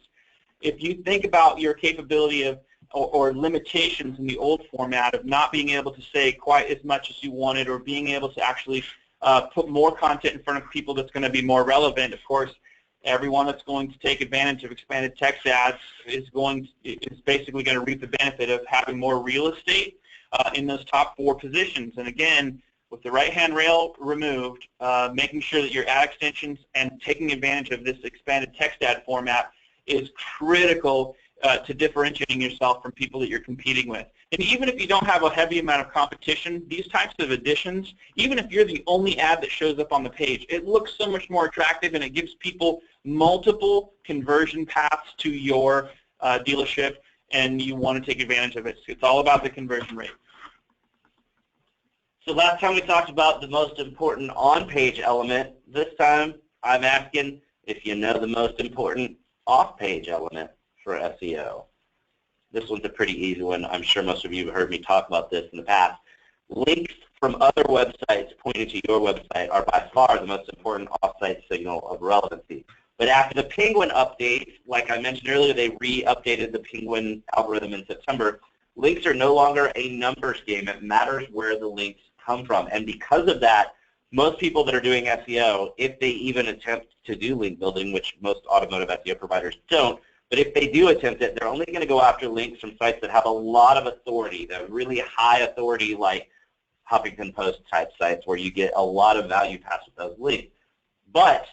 If you think about your capability of or limitations in the old format of not being able to say quite as much as you wanted, or being able to actually put more content in front of people that's going to be more relevant. Of course, everyone that's going to take advantage of expanded text ads is basically going to reap the benefit of having more real estate in those top 4 positions. And again, with the right-hand rail removed, making sure that your ad extensions and taking advantage of this expanded text ad format is critical to differentiating yourself from people that you're competing with. And even if you don't have a heavy amount of competition, these types of additions, even if you're the only ad that shows up on the page, it looks so much more attractive, and it gives people multiple conversion paths to your dealership, and you want to take advantage of it. So it's all about the conversion rate. So last time we talked about the most important on-page element. This time I'm asking if you know the most important off-page element for SEO. This one's a pretty easy one. I'm sure most of you have heard me talk about this in the past. Links from other websites pointing to your website are by far the most important off-site signal of relevancy. But after the Penguin update, like I mentioned earlier, they re-updated the Penguin algorithm in September. Links are no longer a numbers game. It matters where the links come from. And because of that, most people that are doing SEO, if they even attempt to do link building, which most automotive SEO providers don't, but if they do attempt it, they're only going to go after links from sites that have a lot of authority, that really high authority, like Huffington Post type sites where you get a lot of value passed with those links. But,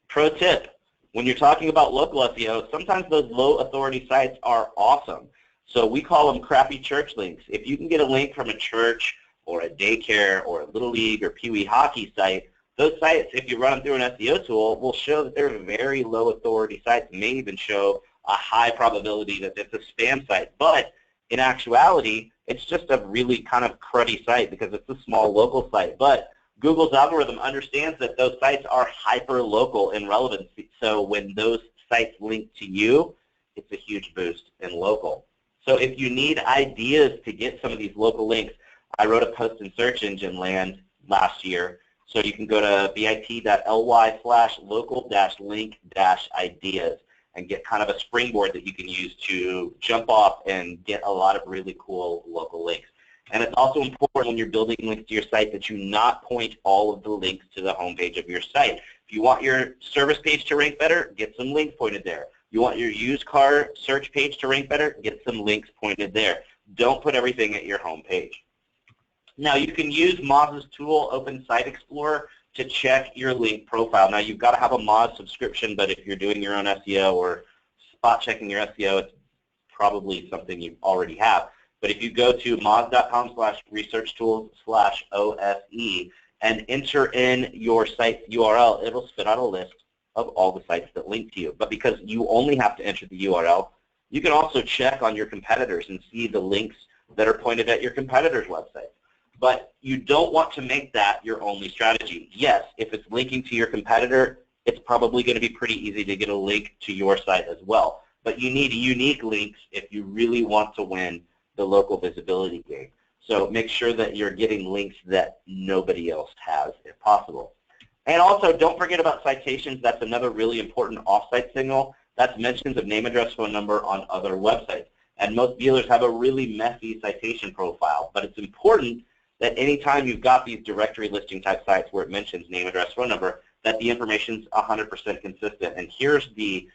pro tip, when you're talking about local SEO, sometimes those low authority sites are awesome. So we call them crappy church links. If you can get a link from a church or a daycare or a Little League or Pee Wee hockey site, those sites, if you run them through an SEO tool, will show that they're very low authority sites, may even show a high probability that it's a spam site. But in actuality, it's just a really kind of cruddy site because it's a small local site. But Google's algorithm understands that those sites are hyper-local in relevancy. So when those sites link to you, it's a huge boost in local. So if you need ideas to get some of these local links, I wrote a post in Search Engine Land last year. So you can go to bit.ly/local-link-ideas and get kind of a springboard that you can use to jump off and get a lot of really cool local links. And it's also important when you're building links to your site that you not point all of the links to the homepage of your site. If you want your service page to rank better, get some links pointed there. You want your used car search page to rank better, get some links pointed there. Don't put everything at your homepage. Now you can use Moz's tool, Open Site Explorer, to check your link profile. Now you've got to have a Moz subscription, but if you're doing your own SEO or spot checking your SEO, it's probably something you already have. But if you go to moz.com/researchtools/OSE and enter in your site's URL, it'll spit out a list of all the sites that link to you. But because you only have to enter the URL, you can also check on your competitors and see the links that are pointed at your competitors' websites. But you don't want to make that your only strategy. Yes, if it's linking to your competitor, it's probably going to be pretty easy to get a link to your site as well. But you need unique links if you really want to win the local visibility game. So make sure that you're getting links that nobody else has, if possible. And also, don't forget about citations. That's another really important off-site signal. That's mentions of name, address, phone number on other websites. And most dealers have a really messy citation profile. But it's important that anytime you've got these directory listing type sites where it mentions name, address, phone number, that the information's 100% consistent. And here's the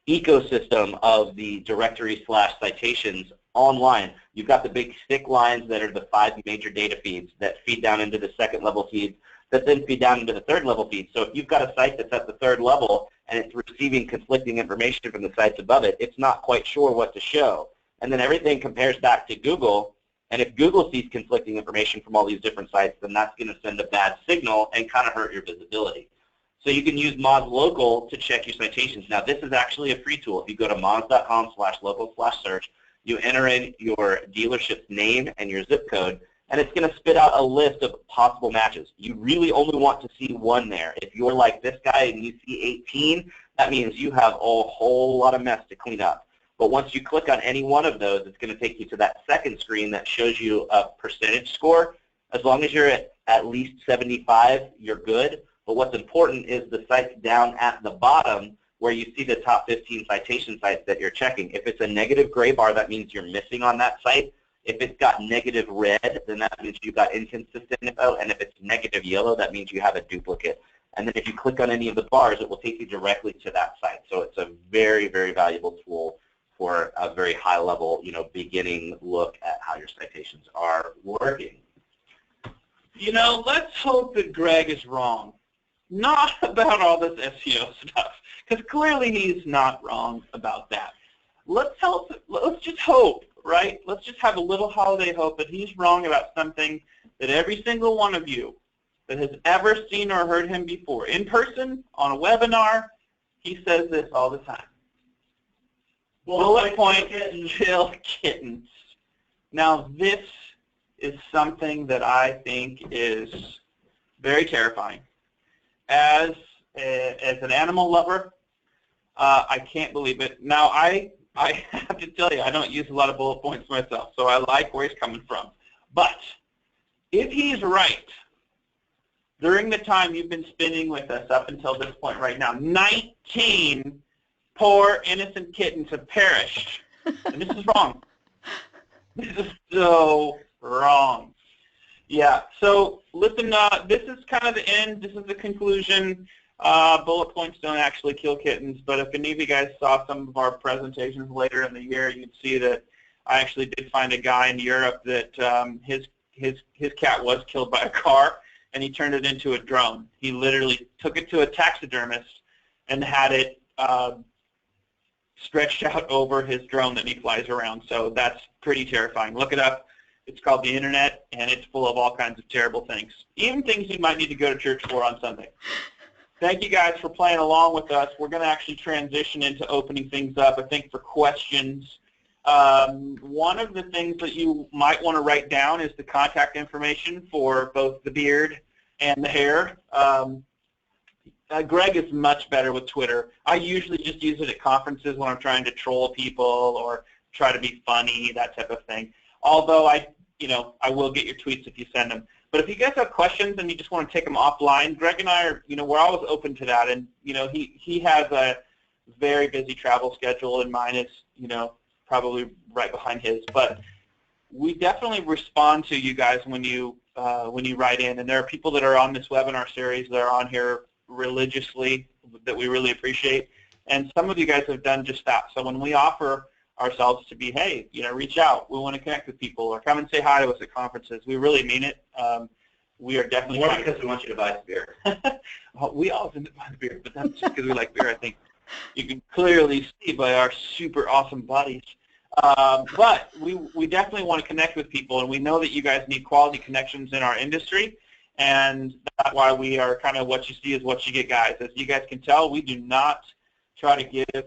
ecosystem of the directory/citations online. You've got the big thick lines that are the 5 major data feeds that feed down into the 2nd level feeds that then feed down into the 3rd level feeds. So if you've got a site that's at the 3rd level and it's receiving conflicting information from the sites above it, it's not quite sure what to show. And then everything compares back to Google. And if Google sees conflicting information from all these different sites, then that's going to send a bad signal and kind of hurt your visibility. So you can use Moz Local to check your citations. Now this is actually a free tool. If you go to moz.com/local/search, you enter in your dealership's name and your zip code, and it's going to spit out a list of possible matches. You really only want to see one there. If you're like this guy and you see 18, that means you have a whole lot of mess to clean up. But once you click on any one of those, it's going to take you to that 2nd screen that shows you a percentage score. As long as you're at least 75, you're good. But what's important is the sites down at the bottom where you see the top 15 citation sites that you're checking. If it's a negative gray bar, that means you're missing on that site. If it's got negative red, then that means you've got inconsistent info. And if it's negative yellow, that means you have a duplicate. And then if you click on any of the bars, it will take you directly to that site. So it's a very, very valuable tool for a very high-level, beginning look at how your citations are working. Let's hope that Greg is wrong. Not about all this SEO stuff, because clearly he's not wrong about that. Let's just hope, right? Let's just have a little holiday hope that he's wrong about something that every single one of you that has ever seen or heard him before, in person, on a webinar, he says this all the time. Bullet point, kill kittens. Now this is something that I think is very terrifying. As an animal lover, I can't believe it. Now I have to tell you, I don't use a lot of bullet points myself, so I like where he's coming from. But if he's right, during the time you've been spending with us up until this point right now, 19 poor innocent kittens have perished. And this is wrong. This is so wrong. Yeah, so listen, this is kind of the end. This is the conclusion. Bullet points don't actually kill kittens, but if any of you guys saw some of our presentations later in the year, you'd see that I actually did find a guy in Europe that his cat was killed by a car, and he turned it into a drone. He literally took it to a taxidermist and had it stretched out over his drone that he flies around. So that's pretty terrifying. Look it up. It's called the Internet, and it's full of all kinds of terrible things, even things you might need to go to church for on Sunday. Thank you guys for playing along with us. We're going to actually transition into opening things up, I think, for questions. One of the things that you might want to write down is the contact information for both the beard and the hair. Greg is much better with Twitter. I usually just use it at conferences when I'm trying to troll people or try to be funny, that type of thing. Although I will get your tweets if you send them. But if you guys have questions and you just want to take them offline, Greg and I are, we're always open to that. And he has a very busy travel schedule, and mine is, probably right behind his. But we definitely respond to you guys when you write in. And there are people that are on this webinar series that are on here religiously that we really appreciate. And some of you guys have done just that. So when we offer ourselves to be, hey, reach out, we want to connect with people, or come and say hi to us at conferences, we really mean it. We are definitely more because we want you to buy beer. We always end up buying beer, but that's just because we like beer, I think. You can clearly see by our super awesome bodies. But we definitely want to connect with people, and we know that you guys need quality connections in our industry, and that's why we are kind of what you see is what you get, guys. As you guys can tell, we do not try to give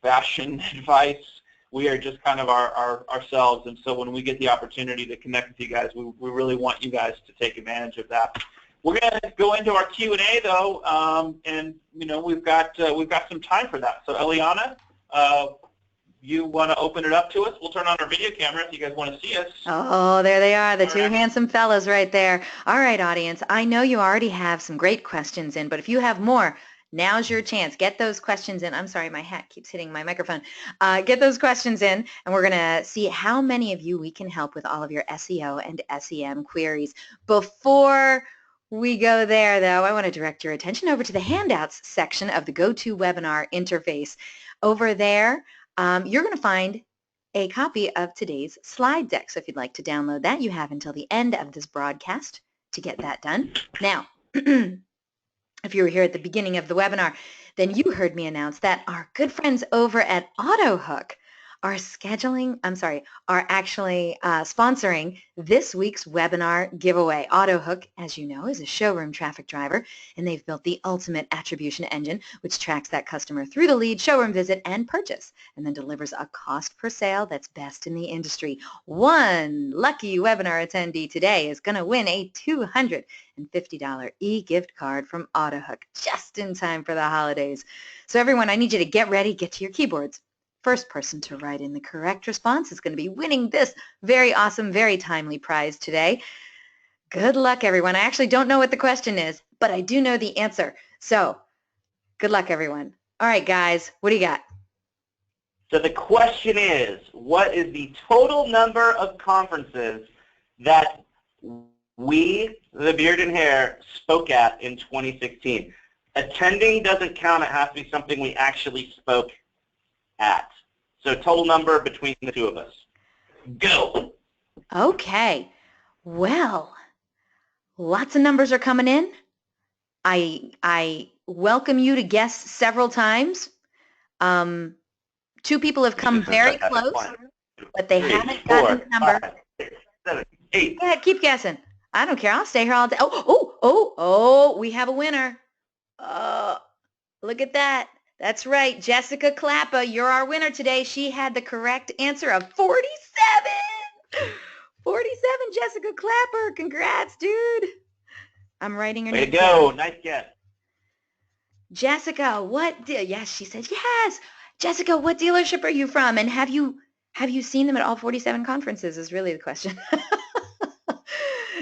fashion advice. We are just kind of ourselves, and so when we get the opportunity to connect with you guys, we really want you guys to take advantage of that. We're going to go into our Q&A though, and we've got some time for that. So Eliana, you want to open it up to us? We'll turn on our video camera if you guys want to see us. Oh, there they are, the two handsome fellas right there. All right, audience, I know you already have some great questions in, but if you have more, now's your chance. Get those questions in. I'm sorry, my hat keeps hitting my microphone. Get those questions in, and we're going to see how many of you we can help with all of your SEO and SEM queries. Before we go there, though, I want to direct your attention over to the handouts section of the GoToWebinar interface. Over there, you're going to find a copy of today's slide deck. So if you'd like to download that, you have until the end of this broadcast to get that done. Now, if you were here at the beginning of the webinar, then you heard me announce that our good friends over at AutoHook are actually sponsoring this week's webinar giveaway. AutoHook, as you know, is a showroom traffic driver, and they've built the ultimate attribution engine, which tracks that customer through the lead, showroom visit, and purchase, and then delivers a cost per sale that's best in the industry. One lucky webinar attendee today is going to win a $250 e-gift card from AutoHook just in time for the holidays. So everyone, I need you to get ready, get to your keyboards. First person to write in the correct response is going to be winning this very awesome, very timely prize today. Good luck, everyone. I actually don't know what the question is, but I do know the answer. So good luck, everyone. All right, guys, what do you got? So the question is, what is the total number of conferences that we, the Beard and Hair, spoke at in 2016? Attending doesn't count. It has to be something we actually spoke at. So total number between the two of us. Go. Okay. Well, lots of numbers are coming in. I welcome you to guess several times. 2 people have come very close, but they haven't gotten the number. 5, 6, 7, 8. Go ahead, keep guessing. I don't care. I'll stay here all day. Oh, we have a winner. Look at that. That's right. Jessica Klappa, you're our winner today. She had the correct answer of 47. 47, Jessica Klapper. Congrats, dude. I'm writing her name. Way to go. Nice guess. Jessica, yes, she said yes. Jessica, what dealership are you from? And have you seen them at all 47 conferences is really the question.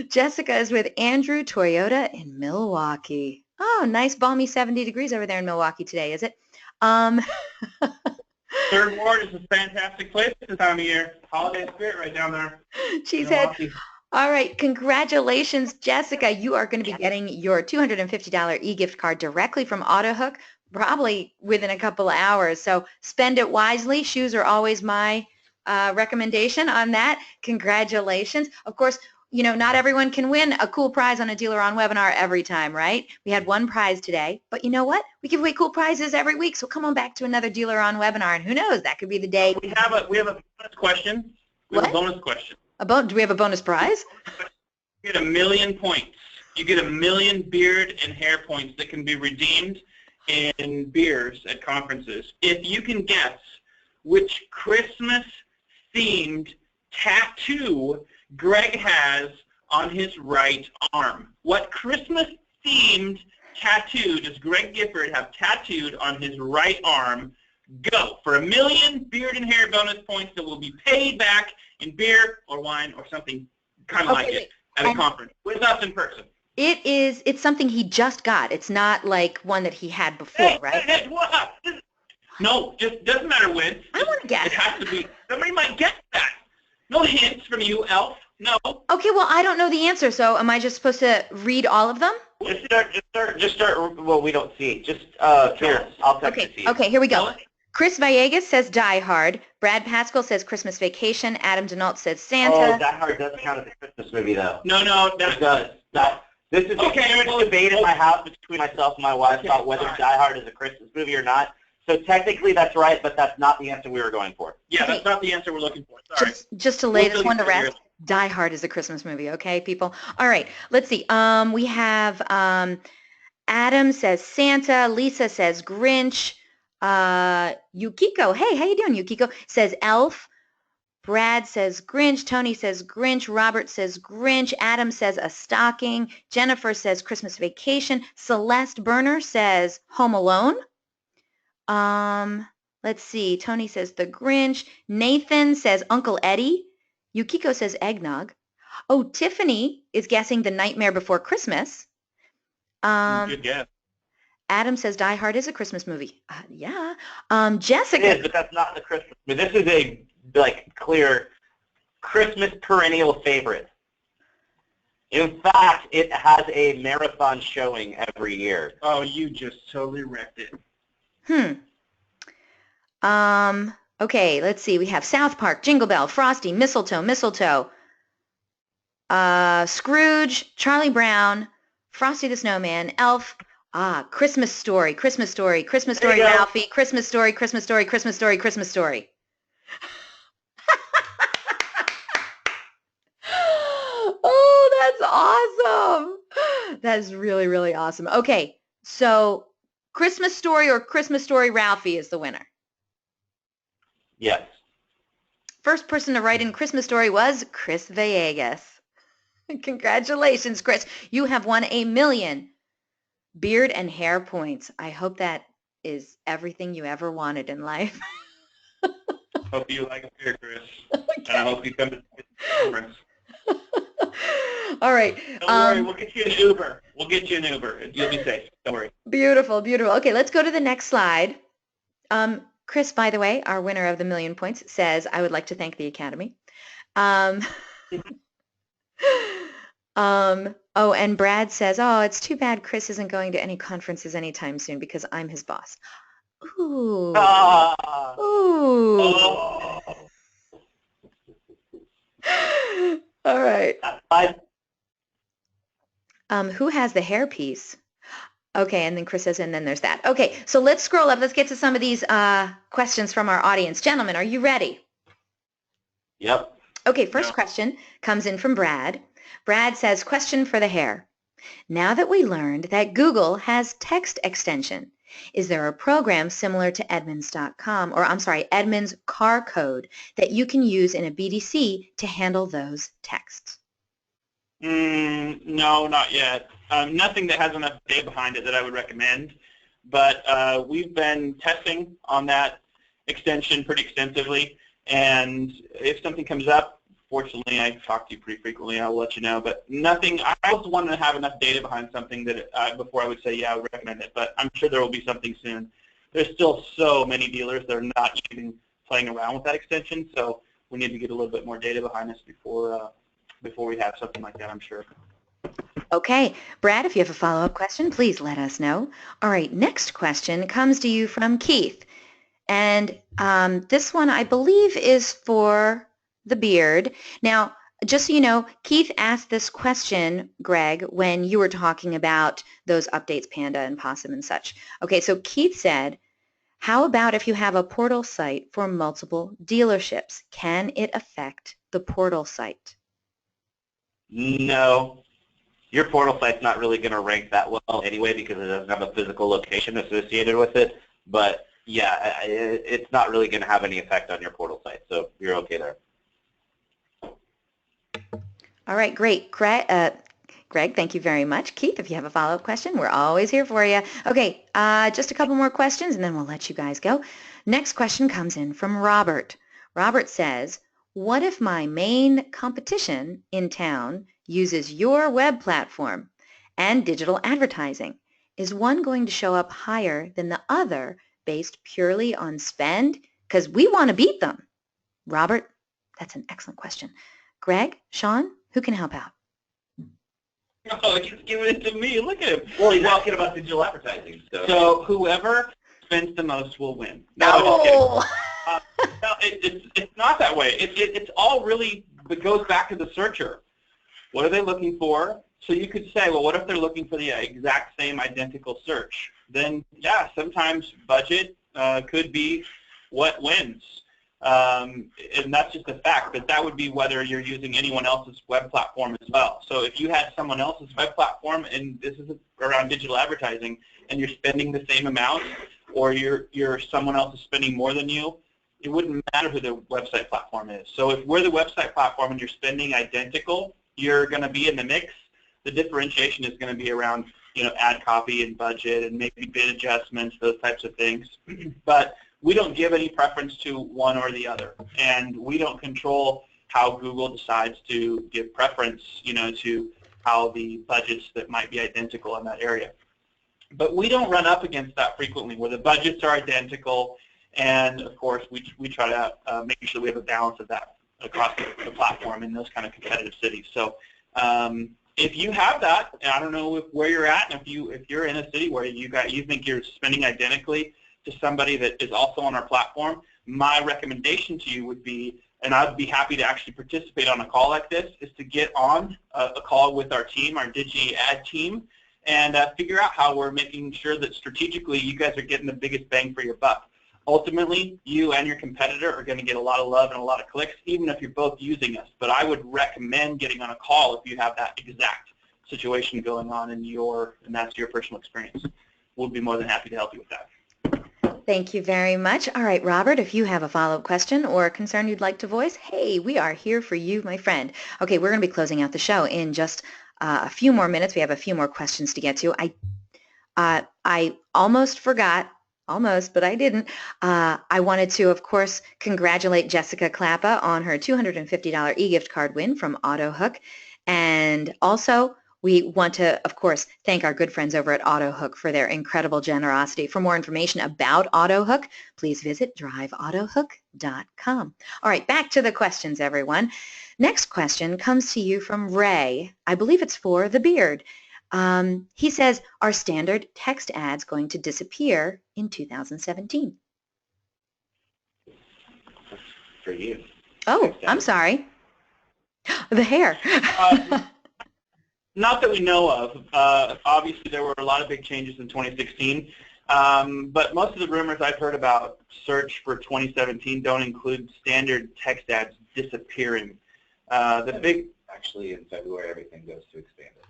Jessica is with Andrew Toyota in Milwaukee. Oh, nice balmy 70 degrees over there in Milwaukee today, is it? Third Ward is a fantastic place this time of year. Holiday spirit right down there. She said, all right, congratulations, Jessica. You are going to be getting your $250 e-gift card directly from AutoHook, probably within a couple of hours. So spend it wisely. Shoes are always my recommendation on that. Congratulations. Of course, you know, not everyone can win a cool prize on a DealerOn webinar every time, right? We had one prize today, but you know what? We give away cool prizes every week, so come on back to another DealerOn webinar, and who knows, that could be the day. We have a bonus question. We have a bonus question. Do we have a bonus prize? You get 1,000,000 points. You get 1,000,000 beard and hair points that can be redeemed in beers at conferences. If you can guess which Christmas-themed tattoo Greg has on his right arm. What Christmas-themed tattoo does Greg Gifford have tattooed on his right arm? Go for 1,000,000 beard and hair bonus points that will be paid back in beer or wine or something kind of like it at a conference with us in person. It's something he just got. It's not like one that he had before, right? Hey, what? No, just doesn't matter when. I want to guess. It has to be. Somebody might guess that. No hints from you, Elf. No. Okay, well, I don't know the answer, so am I just supposed to read all of them? Just start. Well, we don't see. Just here. I'll text it to you. Okay, here we go. Chris Villegas says Die Hard. Brad Pascal says Christmas Vacation. Adam Denault says Santa. Oh, Die Hard doesn't count as a Christmas movie, though. No, it does. This is a huge debate in my house between myself and my wife about whether Die Hard is a Christmas movie or not. So technically that's right, but that's not the answer we were going for. Yeah, that's not the answer we're looking for. Sorry. Just to lay this one to rest, Die Hard is a Christmas movie, okay, people? All right, let's see. We have Adam says Santa. Lisa says Grinch. Yukiko, hey, how you doing, Yukiko? Says Elf. Brad says Grinch. Tony says Grinch. Robert says Grinch. Adam says a stocking. Jennifer says Christmas Vacation. Celeste Berner says Home Alone. Let's see. Tony says The Grinch. Nathan says Uncle Eddie. Yukiko says Eggnog. Oh, Tiffany is guessing The Nightmare Before Christmas. Good guess. Adam says Die Hard is a Christmas movie. Yeah. Jessica. It is, but that's not the Christmas movie. This is a clear Christmas perennial favorite. In fact, it has a marathon showing every year. Oh, you just totally wrecked it. Okay, let's see. We have South Park, Jingle Bell, Frosty, Mistletoe, Scrooge, Charlie Brown, Frosty the Snowman, Elf, Christmas Story, Ralphie, Christmas Story. Oh, that's awesome. That is really, really awesome. Okay, so Christmas Story or Christmas Story Ralphie is the winner. Yes. First person to write in Christmas Story was Chris Villegas. Congratulations, Chris. You have won 1,000,000 beard and hair points. I hope that is everything you ever wanted in life. Hope you like it here, Chris. Okay. And I hope you come to the conference. All right. Don't worry, we'll get you an Uber. You'll be safe. Don't worry. Beautiful, beautiful. Okay, let's go to the next slide. Chris, by the way, our winner of the 1,000,000 points, says, I would like to thank the Academy. Um, oh, and Brad says, oh, it's too bad Chris isn't going to any conferences anytime soon because I'm his boss. Ooh. Ooh. Oh. All right. Who has the hairpiece? Okay, and then Chris says, and then there's that. Okay, so let's scroll up. Let's get to some of these questions from our audience. Gentlemen, are you ready? Yep. Okay, first question comes in from Brad. Brad says, question for the hair. Now that we learned that Google has text extension, is there a program similar to Edmunds.com, or I'm sorry, Edmunds car code that you can use in a BDC to handle those texts? No, not yet. Nothing that has enough data behind it that I would recommend, but we've been testing on that extension pretty extensively, and if something comes up, fortunately I talk to you pretty frequently, I'll let you know, but nothing, I also want to have enough data behind something that before I would say, yeah, I would recommend it, but I'm sure there will be something soon. There's still so many dealers that are not even playing around with that extension, so we need to get a little bit more data behind us before we have something like that, I'm sure. Okay. Brad, if you have a follow-up question, please let us know. All right, next question comes to you from Keith. And this one, I believe, is for the beard. Now, just so you know, Keith asked this question, Greg, when you were talking about those updates, Panda and Possum and such. Okay, so Keith said, how about if you have a portal site for multiple dealerships? Can it affect the portal site? No. Your portal site's not really going to rank that well anyway because it doesn't have a physical location associated with it. But yeah, it's not really going to have any effect on your portal site, so you're okay there. All right, great. Greg, thank you very much. Keith, if you have a follow-up question, we're always here for you. Okay, just a couple more questions, and then we'll let you guys go. Next question comes in from Robert. Robert says, what if my main competition in town uses your web platform and digital advertising? Is one going to show up higher than the other based purely on spend? Because we want to beat them. Robert, that's an excellent question. Greg, Shaun, who can help out? Oh, he's giving it to me. Look at him. Well, he's asking about digital advertising. So whoever spends the most will win. No, No, it's not that way. It's all really, it goes back to the searcher. What are they looking for? So you could say, well, what if they're looking for the exact same identical search? Then, yeah, sometimes budget could be what wins. And that's just a fact, but that would be whether you're using anyone else's web platform as well. So if you had someone else's web platform, and this is around digital advertising, and you're spending the same amount, or you're someone else is spending more than you, it wouldn't matter who the website platform is. So if we're the website platform and you're spending identical, you're going to be in the mix. The differentiation is going to be around, ad copy and budget and maybe bid adjustments, those types of things. But we don't give any preference to one or the other, and we don't control how Google decides to give preference, to how the budgets that might be identical in that area. But we don't run up against that frequently, where the budgets are identical, and of course we try to make sure we have a balance of that across the platform in those kind of competitive cities. So if you have that, and I don't know where you're at, and if you're in a city where you think you're spending identically to somebody that is also on our platform, my recommendation to you would be, and I'd be happy to actually participate on a call like this, is to get on a call with our team, our Digi Ad team, and figure out how we're making sure that strategically you guys are getting the biggest bang for your buck. Ultimately, you and your competitor are going to get a lot of love and a lot of clicks, even if you're both using us. But I would recommend getting on a call if you have that exact situation going on and that's your personal experience. We'll be more than happy to help you with that. Thank you very much. All right, Robert, if you have a follow-up question or a concern you'd like to voice, hey, we are here for you, my friend. Okay, we're going to be closing out the show in just a few more minutes. We have a few more questions to get to. I almost forgot, but I didn't. I wanted to, of course, congratulate Jessica Klappa on her $250 e-gift card win from AutoHook. And also We want to, of course, thank our good friends over at AutoHook for their incredible generosity. For more information about AutoHook, please visit driveautohook.com. All right, back to the questions, everyone. Next question comes to you from Ray. I believe it's for the beard. He says, are standard text ads going to disappear in 2017? For you. Oh, I'm sorry. The hair. Not that we know of. Obviously, there were a lot of big changes in 2016, but most of the rumors I've heard about search for 2017 don't include standard text ads disappearing. Actually, in February, everything goes to expanded.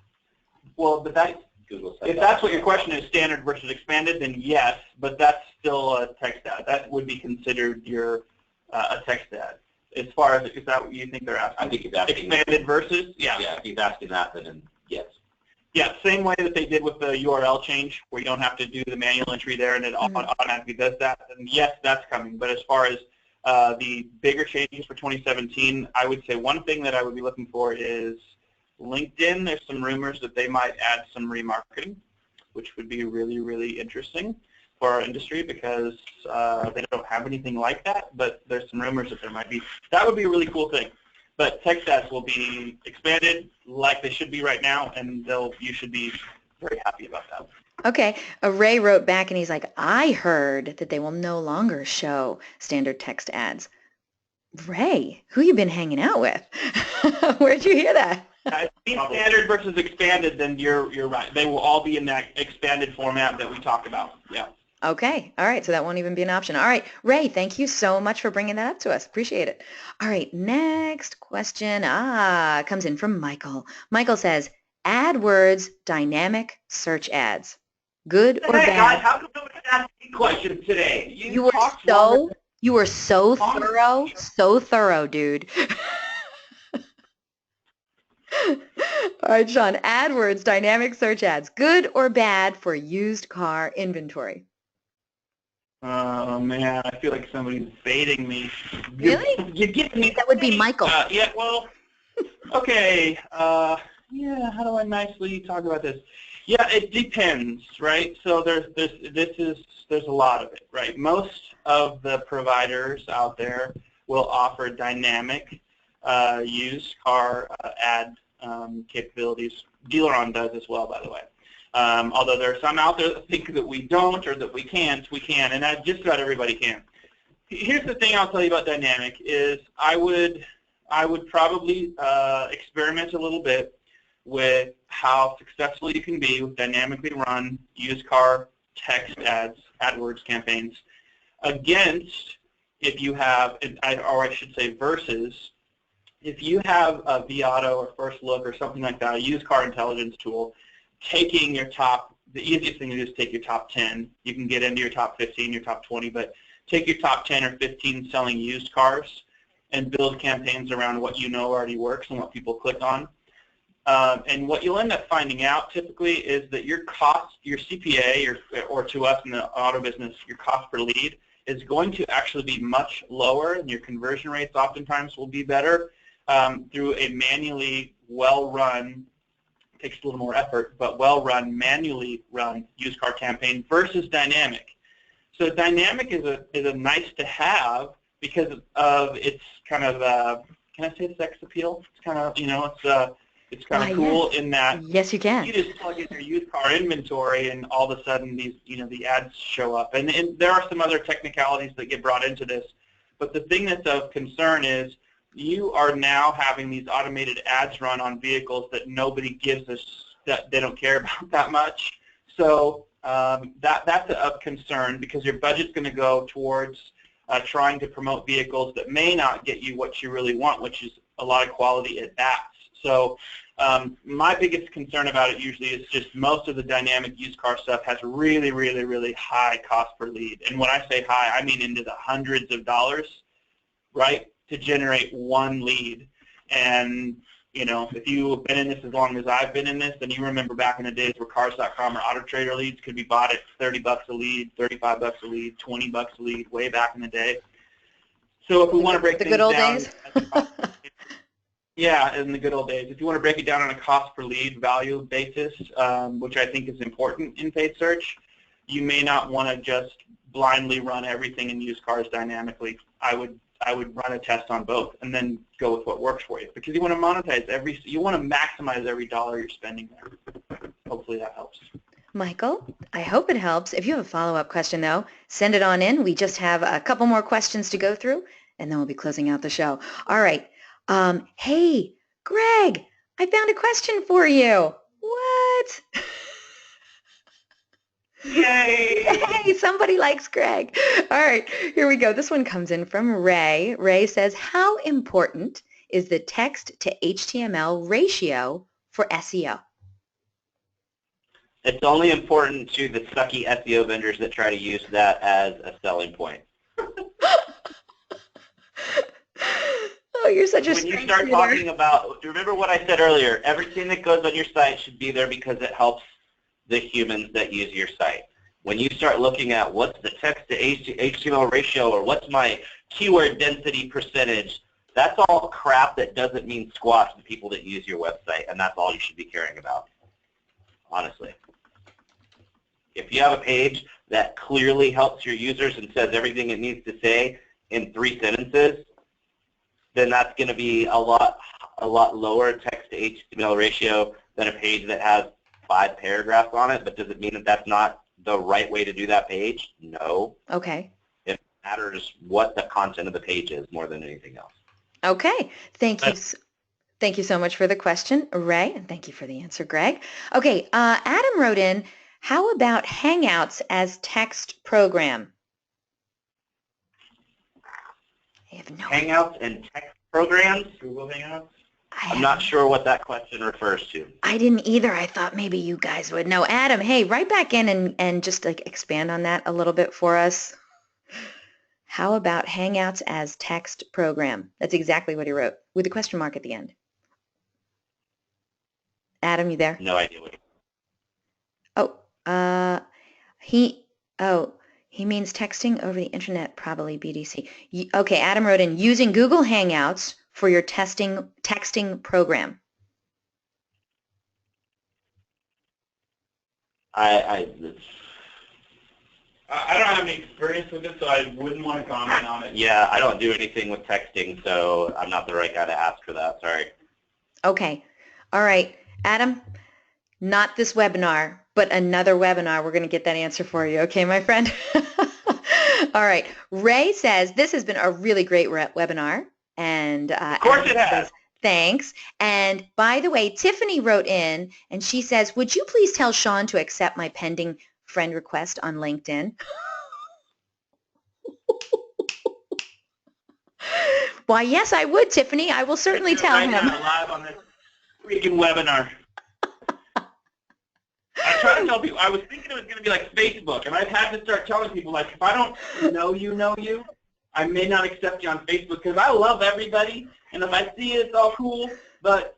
Well, but that, Google said if that's what your question is, standard versus expanded, then yes, but that's still a text ad. That would be considered your a text ad. As far as, is that what you think they're asking? I think he's asking expanded versus? Yeah. Yeah, if he's asking that, then yes. Yeah, same way that they did with the URL change, where you don't have to do the manual entry there and it automatically does that. And yes, that's coming. But as far as the bigger changes for 2017, I would say one thing that I would be looking for is LinkedIn. There's some rumors that they might add some remarketing, which would be really, really interesting for our industry because they don't have anything like that, but there's some rumors that there might be. That would be a really cool thing. But text ads will be expanded like they should be right now, and you should be very happy about that. Okay. Ray wrote back and he's like, I heard that they will no longer show standard text ads. Ray, who you been hanging out with? Where'd you hear that? If it's standard versus expanded, then you're right. They will all be in that expanded format that we talked about. Yeah. Okay. All right. So that won't even be an option. All right. Ray, thank you so much for bringing that up to us. Appreciate it. All right. Next question comes in from Michael. Michael says, AdWords dynamic search ads. Good or Hey, bad? guys, how come nobody's asking questions today? You were so thorough, dude. All right, Shaun, AdWords dynamic search ads. Good or bad for used car inventory? Oh, man, I feel like somebody's baiting me. Really? You're getting me. That would be Michael. Yeah, well, okay. Yeah, how do I nicely talk about this? Yeah, it depends, right? So there's a lot of it, right? Most of the providers out there will offer dynamic used car ad capabilities. DealerOn does as well, by the way. Although there are some out there that think that we don't or that we can't, we can, and just about everybody can. Here's the thing I'll tell you about dynamic is I would probably experiment a little bit with how successful you can be with dynamically run used car text ads, AdWords campaigns, against if you have, or I should say versus, if you have a vAuto or First Look or something like that, a used car intelligence tool, taking your top, the easiest thing to do is take your top 10. You can get into your top 15, your top 20, but take your top 10 or 15 selling used cars and build campaigns around what you know already works and what people click on. And what you'll end up finding out typically is that your cost, your CPA, or to us in the auto business, your cost per lead is going to actually be much lower, and your conversion rates oftentimes will be better through a manually well-run, takes a little more effort, but well-run, manually run used car campaign versus dynamic. So dynamic is a nice to have because of its kind of, can I say sex appeal? It's kind of, it's kind of cool in that yes, you can. You just plug in your used car inventory and all of a sudden these, the ads show up. And there are some other technicalities that get brought into this, but the thing that's of concern is you are now having these automated ads run on vehicles that nobody gives us, that they don't care about that much. So that's of concern because your budget's going to go towards trying to promote vehicles that may not get you what you really want, which is a lot of quality at bats. So my biggest concern about it usually is just most of the dynamic used car stuff has really, really, really high cost per lead. And when I say high, I mean into the hundreds of dollars, right, to generate one lead. And, if you've been in this as long as I've been in this, then you remember back in the days where Cars.com or AutoTrader leads could be bought at $30 a lead, $35 a lead, $20 a lead, way back in the day. So if we want to break things down, Yeah, in the good old days. If you want to break it down on a cost per lead value basis, which I think is important in paid search, you may not want to just blindly run everything in used cars dynamically. I would run a test on both and then go with what works for you, because you want to monetize you want to maximize every dollar you're spending there. Hopefully that helps. Michael, I hope it helps. If you have a follow-up question, though, send it on in. We just have a couple more questions to go through, and then we'll be closing out the show. All right. Hey, Greg, I found a question for you. What? Yay! Hey, somebody likes Greg. All right, here we go. This one comes in from Ray. Ray says, how important is the text to HTML ratio for SEO? It's only important to the sucky SEO vendors that try to use that as a selling point. Oh, you're such a When you start talking about, remember what I said earlier, everything that goes on your site should be there because it helps the humans that use your site. When you start looking at what's the text to HTML ratio or what's my keyword density percentage, that's all crap that doesn't mean squat to the people that use your website, and that's all you should be caring about, honestly. If you have a page that clearly helps your users and says everything it needs to say in 3 sentences, then that's going to be a lot lower text to HTML ratio than a page that has 5 paragraphs on it. But does it mean that that's not the right way to do that page? No. Okay. It matters what the content of the page is more than anything else. Okay. Thank you. Thank you so much for the question, Ray, and thank you for the answer, Greg. Okay. Adam wrote in, how about Hangouts as text program? I have no idea. Hangouts and text programs? Google Hangouts? I'm not sure what that question refers to. I didn't either. I thought maybe you guys would know. Adam, hey, write back in and just like expand on that a little bit for us. How about Hangouts as text program? That's exactly what he wrote with a question mark at the end. Adam, you there? No idea what he he means texting over the internet, probably BDC. Okay, Adam wrote in, using Google Hangouts for your texting program. I don't have any experience with it, so I wouldn't want to comment on it. Yeah, I don't do anything with texting, so I'm not the right guy to ask for that. Sorry. Okay. All right. Adam, not this webinar, but another webinar. We're going to get that answer for you. Okay, my friend? All right. Ray says, this has been a really great webinar. And of course it has. Thanks. And by the way, Tiffany wrote in, and she says, would you please tell Shaun to accept my pending friend request on LinkedIn? Why, yes, I would, Tiffany. I will certainly tell him. Live on this freaking webinar. I try to tell people, I was thinking it was going to be like Facebook, and I've had to start telling people, like, if I don't know you, I may not accept you on Facebook, because I love everybody, and if I see it, it's all cool, but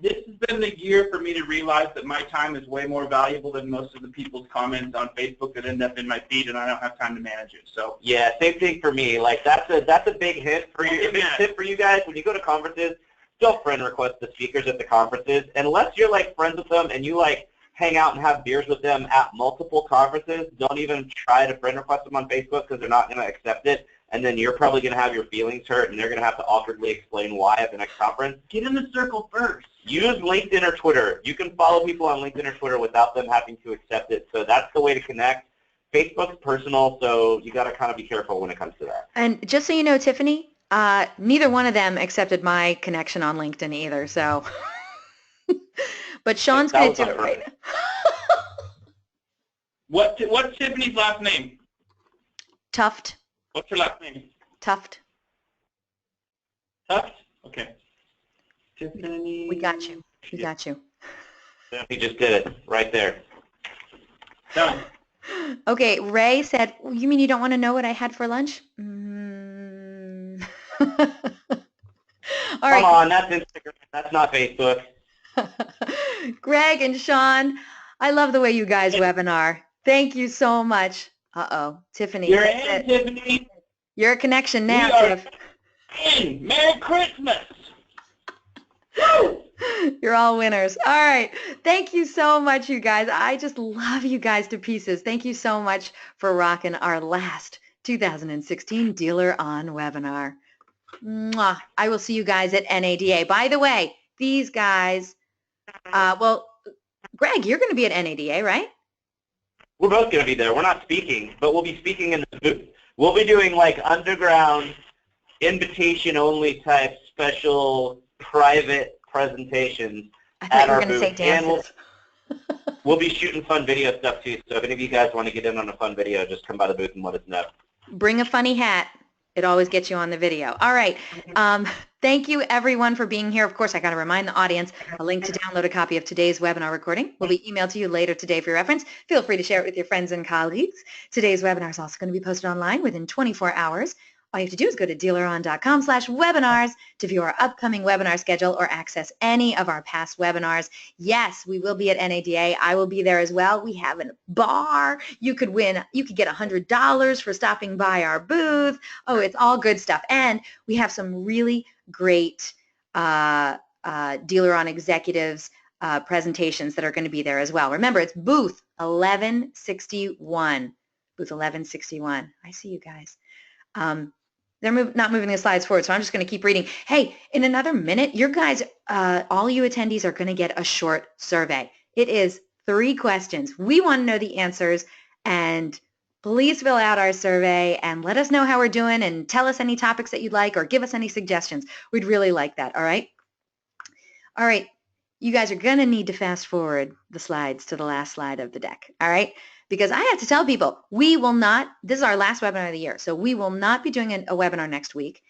this has been the year for me to realize that my time is way more valuable than most of the people's comments on Facebook that end up in my feed, and I don't have time to manage it. So yeah, same thing for me. Like that's a big hint for you. Big tip for you guys when you go to conferences. Don't friend request the speakers at the conferences unless you're like friends with them and you like hang out and have beers with them at multiple conferences. Don't even try to friend request them on Facebook because they're not going to accept it. And then you're probably going to have your feelings hurt, and they're going to have to awkwardly explain why at the next conference. Get in the circle first. Use LinkedIn or Twitter. You can follow people on LinkedIn or Twitter without them having to accept it. So that's the way to connect. Facebook's personal, so you got to kind of be careful when it comes to that. And just so you know, Tiffany, neither one of them accepted my connection on LinkedIn either. So, but Shaun's going to do it right now. What's Tiffany's last name? Tuft. What's her last name? Tuft. Tuft? Okay. Tiffany. We got you. We got you. He just did it right there. Done. Okay, Ray said, you mean you don't want to know what I had for lunch? All right. Come on, that's Instagram. That's not Facebook. Greg and Shaun, I love the way you guys webinar. Thank you so much. Uh-oh, Tiffany. You're in, Tiffany. You're a connection now, We are Tiff. in. Merry Christmas. You're all winners. All right. Thank you so much, you guys. I just love you guys to pieces. Thank you so much for rocking our last 2016 Dealer On webinar. Mwah. I will see you guys at NADA. By the way, these guys, well, Greg, you're going to be at NADA, right? We're both going to be there. We're not speaking, but we'll be speaking in the booth. We'll be doing like underground, invitation-only type special private presentations I thought at you were our going to say booth. And dances. we'll be shooting fun video stuff too. So if any of you guys want to get in on a fun video, just come by the booth and let us know. Bring a funny hat. It always gets you on the video. All right. Thank you, everyone, for being here. Of course, I got to remind the audience, a link to download a copy of today's webinar recording will be emailed to you later today for your reference. Feel free to share it with your friends and colleagues. Today's webinar is also going to be posted online within 24 hours. All you have to do is go to DealerOn.com/webinars to view our upcoming webinar schedule or access any of our past webinars. Yes, we will be at NADA. I will be there as well. We have a bar. You could get $100 for stopping by our booth. Oh, it's all good stuff. And we have some really great DealerOn executives presentations that are going to be there as well. Remember, it's booth 1161. Booth 1161. I see you guys. They're not moving the slides forward, so I'm just going to keep reading. Hey, in another minute, your guys, all you attendees are going to get a short survey. It is 3 questions. We want to know the answers, and please fill out our survey and let us know how we're doing and tell us any topics that you'd like or give us any suggestions. We'd really like that, all right? All right, you guys are going to need to fast forward the slides to the last slide of the deck, all right? Because I have to tell people, we will not, this is our last webinar of the year, so we will not be doing a webinar next week.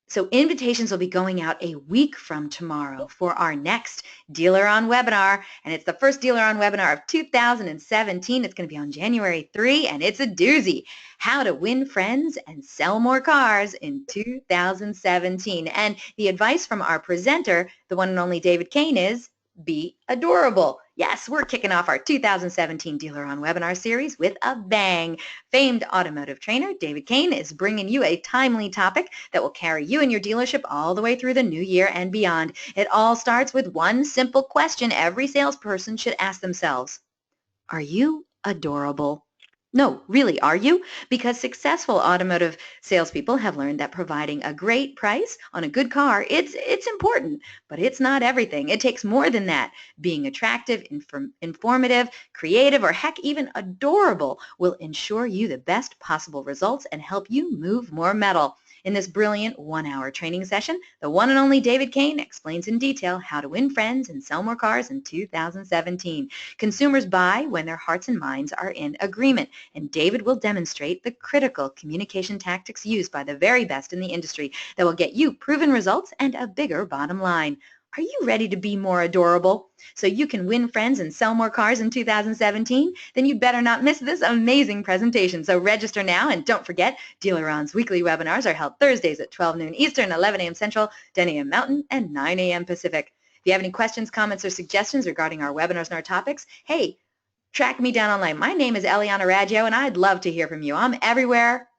So invitations will be going out a week from tomorrow for our next Dealer On webinar, and it's the first Dealer On webinar of 2017. It's going to be on January 3, and it's a doozy. How to win friends and sell more cars in 2017. And the advice from our presenter, the one and only David Kane, is be adorable. Yes, we're kicking off our 2017 Dealer On webinar series with a bang. Famed automotive trainer David Kane is bringing you a timely topic that will carry you and your dealership all the way through the new year and beyond. It all starts with one simple question every salesperson should ask themselves. Are you adorable? No, really, are you? Because successful automotive salespeople have learned that providing a great price on a good car, it's important, but it's not everything. It takes more than that. Being attractive, informative, creative, or heck, even adorable will ensure you the best possible results and help you move more metal. In this brilliant 1-hour training session, the one and only David Kane explains in detail how to win friends and sell more cars in 2017. Consumers buy when their hearts and minds are in agreement, and David will demonstrate the critical communication tactics used by the very best in the industry that will get you proven results and a bigger bottom line. Are you ready to be more adorable so you can win friends and sell more cars in 2017? Then you better not miss this amazing presentation. So register now, and don't forget, DealerOn's weekly webinars are held Thursdays at 12 noon Eastern, 11 a.m. Central, 10 a.m. Mountain, and 9 a.m. Pacific. If you have any questions, comments, or suggestions regarding our webinars and our topics, hey, track me down online. My name is Eliana Raggio, and I'd love to hear from you. I'm everywhere.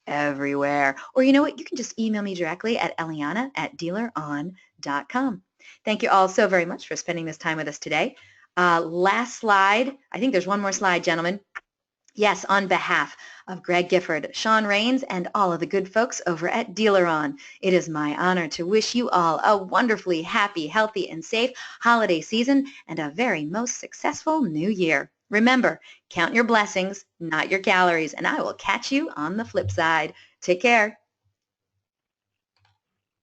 Or you know what? You can just email me directly at eliana@dealeron.com. Thank you all so very much for spending this time with us today. Last slide. I think there's one more slide, gentlemen. Yes, on behalf of Greg Gifford, Shaun Raines, and all of the good folks over at DealerOn, it is my honor to wish you all a wonderfully happy, healthy, and safe holiday season and a very most successful new year. Remember, count your blessings, not your calories, and I will catch you on the flip side. Take care.